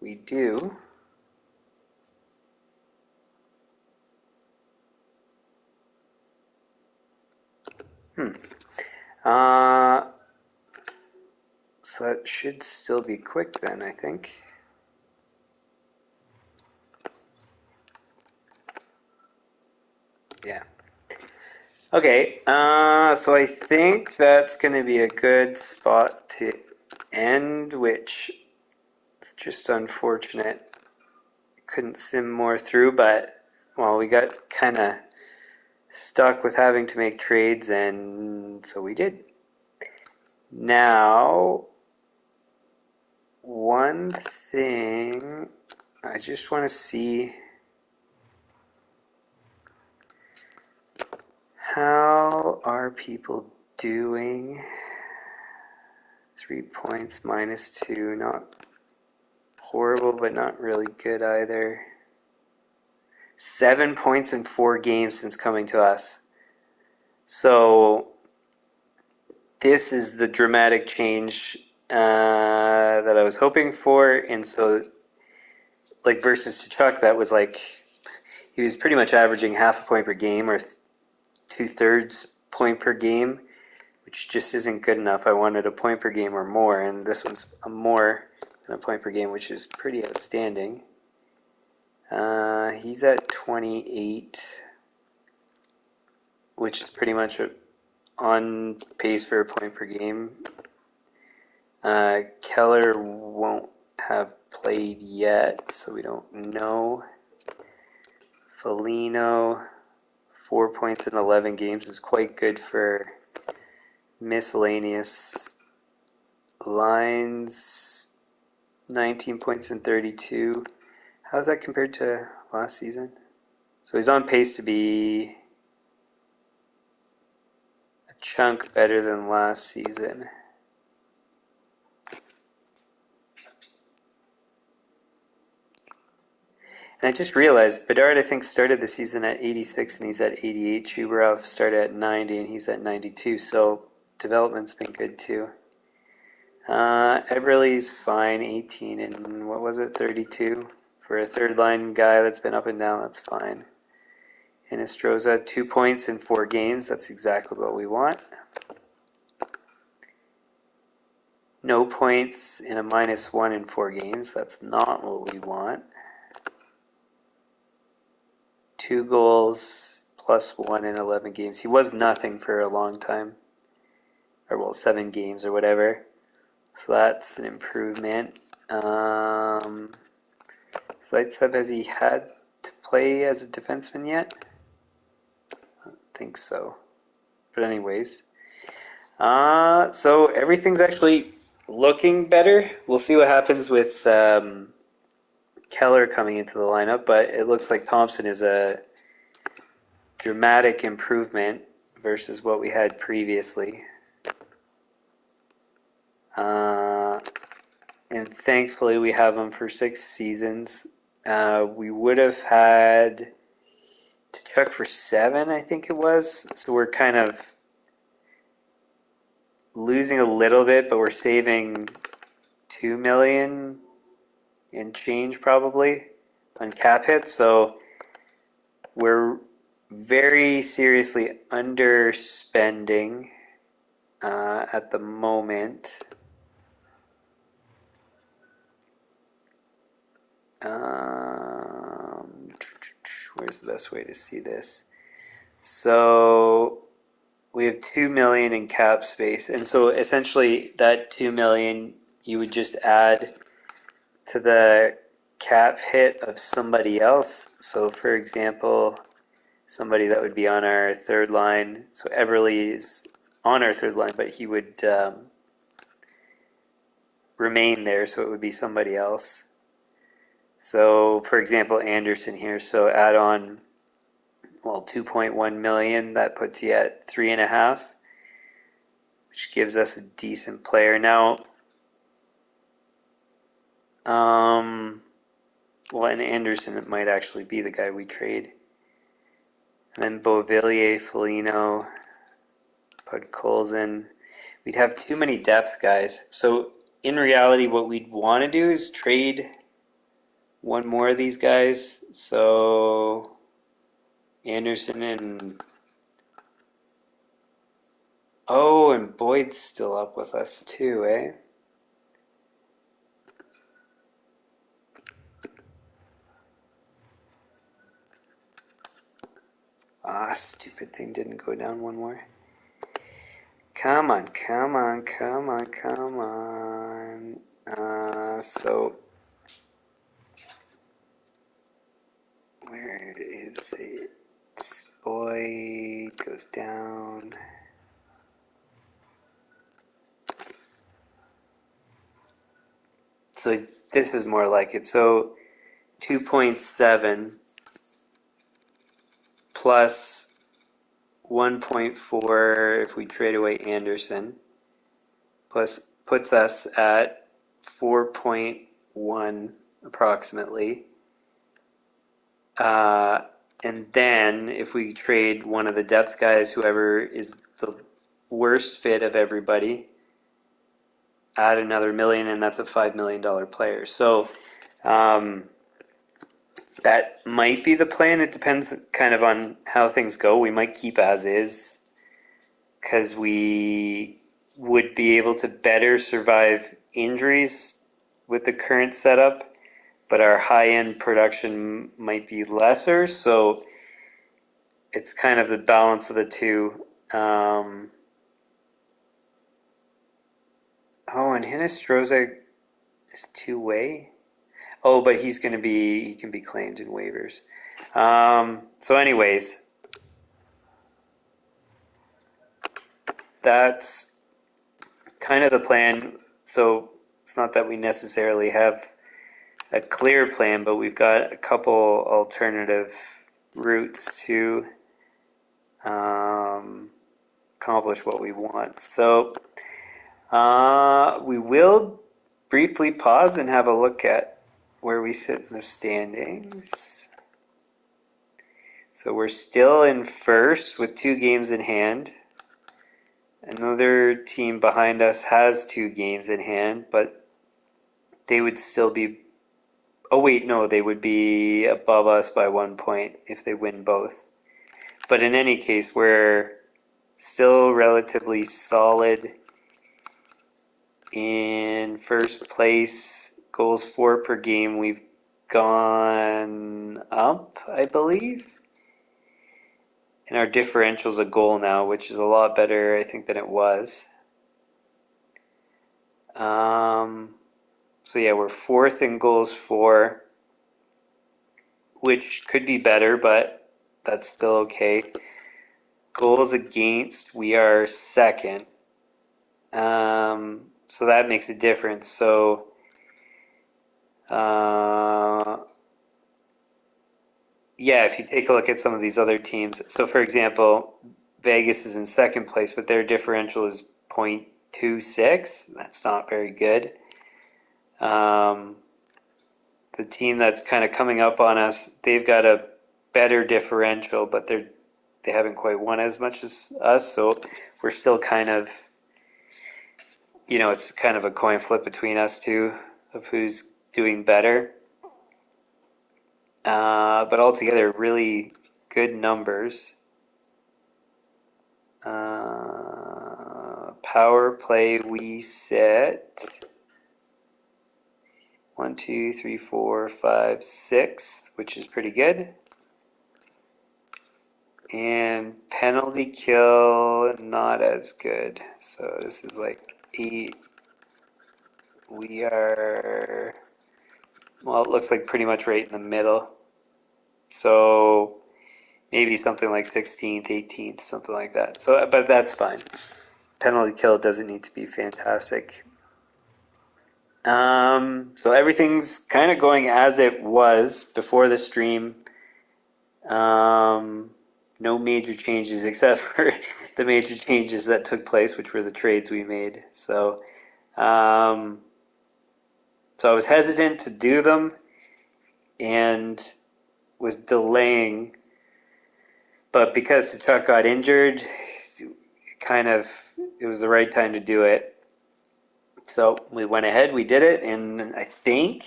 We do. Uh, so that should still be quick then, I think. Yeah. Okay, so I think that's going to be a good spot to end, which is just unfortunate. Couldn't sim more through, but, well, we got kind of stuck with having to make trades, and so we did. Now, one thing I just want to see how are people doing. 3 points, -2, not horrible, but not really good either. 7 points in 4 games since coming to us. So this is the dramatic change that I was hoping for. And so, like, versus Tkachuk, that was like, he was pretty much averaging half a point per game or 2/3 point per game, which just isn't good enough. I wanted a point per game or more, and this one's a more than a point per game, which is pretty outstanding. He's at 28, which is pretty much on pace for a point per game. Keller won't have played yet, so we don't know. Foligno, 4 points in 11 games is quite good for miscellaneous lines. 19 points in 32. How's that compared to last season? So he's on pace to be a chunk better than last season. And I just realized Bedard, I think, started the season at 86 and he's at 88. Chubarov started at 90 and he's at 92. So development's been good too. Eberle's fine, 18 and what was it, 32? For a third line guy that's been up and down, that's fine. And Estroza, 2 points in 4 games. That's exactly what we want. No points in a -1 in 4 games. That's not what we want. 2 goals +1 in 11 games. He was nothing for a long time. Or, well, 7 games or whatever. So that's an improvement. Zaitsev, has he had to play as a defenseman yet? I don't think so. But anyways. So everything's actually looking better. We'll see what happens with Keller coming into the lineup, but it looks like Thompson is a dramatic improvement versus what we had previously. And thankfully we have him for 6 seasons. We would have had Tkachuk for 7, I think it was. So we're kind of losing a little bit, but we're saving $2 million and change probably on cap hits. So we're very seriously underspending at the moment. Where's the best way to see this? So we have $2 million in cap space, and so essentially that $2 million you would just add to the cap hit of somebody else. So, for example, somebody that would be on our third line. So Eberle is on our third line, but he would remain there, so it would be somebody else. So, for example, Anderson here. So add on, well, 2.1 million. That puts you at 3.5, which gives us a decent player. Now, well, and Anderson, it might actually be the guy we trade. And then Beauvillier, Foligno, Podkolzin. We'd have too many depth guys. So in reality, what we'd want to do is trade one more of these guys. So Anderson and Oh, and Boyd's still up with us too, eh? Ah, stupid thing didn't go down one more. Come on, come on, come on, come on. So where is it? Boyd goes down. So this is more like it. So 2.7 plus 1.4 if we trade away Anderson, plus puts us at 4.1 approximately. And then if we trade one of the depth guys, whoever is the worst fit of everybody, add another million, and that's a $5 million player. So that might be the plan. It depends kind of on how things go. We might keep as is because we would be able to better survive injuries with the current setup, but our high-end production might be lesser. So it's kind of the balance of the two. Oh, and Hinostroza is two-way. Oh, but he can be claimed in waivers. So anyways, that's kind of the plan. So it's not that we necessarily have a clear plan, but we've got a couple alternative routes to accomplish what we want. So we will briefly pause and have a look at where we sit in the standings. So we're still in first with 2 games in hand. Another team behind us has 2 games in hand, but they would still be... Oh, wait, no, they would be above us by 1 point if they win both. But in any case, we're still relatively solid in first place. Goals for per game, we've gone up, I believe. And our differential's a goal now, which is a lot better, I think, than it was. So yeah, we're 4th in goals for, which could be better, but that's still okay. Goals against, we are 2nd. So that makes a difference. So yeah, if you take a look at some of these other teams, so for example, Vegas is in 2nd place, but their differential is 0.26. That's not very good. The team that's kind of coming up on us, they've got a better differential, but they haven't quite won as much as us, so we're still kind of, it's kind of a coin flip between us two of who's doing better. But altogether, really good numbers. Power play, we set 1, 2, 3, 4, 5, 6th, which is pretty good. And penalty kill, not as good. So this is like 8. We are, well, it looks like pretty much right in the middle. So maybe something like 16th, 18th, something like that. So, but that's fine. Penalty kill doesn't need to be fantastic. So everything's kind of going as it was before the stream. No major changes except for the major changes that took place, which were the trades we made. So I was hesitant to do them and was delaying, but because Tkachuk got injured, it was the right time to do it. So we went ahead, we did it, and I think,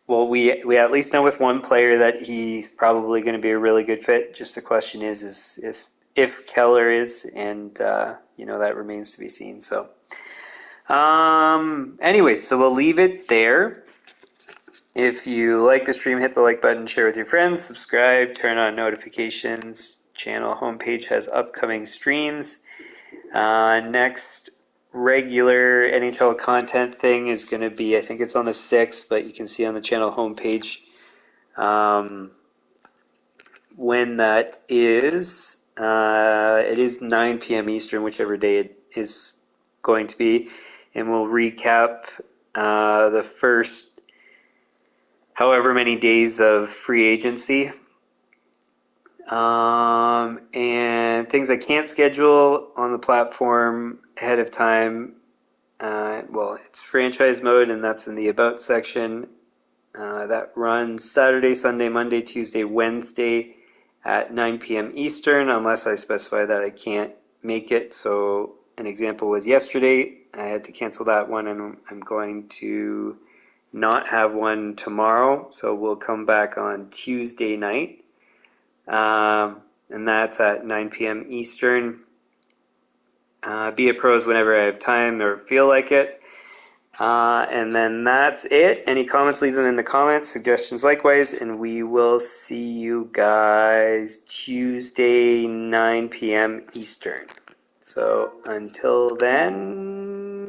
well, we at least know with one player that he's probably going to be a really good fit. Just the question is if Keller is, and that remains to be seen. So, anyway, so we'll leave it there. If you like the stream, hit the like button, share with your friends, subscribe, turn on notifications. Channel homepage has upcoming streams. Next regular NHL content thing is going to be, I think it's on the 6th, but you can see on the channel homepage when that is. It is 9 p.m. Eastern, whichever day it is going to be, and we'll recap the first however many days of free agency. And things I can't schedule on the platform ahead of time. It's franchise mode, and that's in the About section. That runs Saturday, Sunday, Monday, Tuesday, Wednesday at 9 p.m. Eastern, unless I specify that I can't make it. So an example was yesterday. I had to cancel that one, and I'm going to not have one tomorrow. So we'll come back on Tuesday night. And that's at 9 p.m. Eastern. Be it pros whenever I have time or feel like it. And then that's it. Any comments, leave them in the comments. Suggestions likewise. And we will see you guys Tuesday, 9 p.m. Eastern. So until then,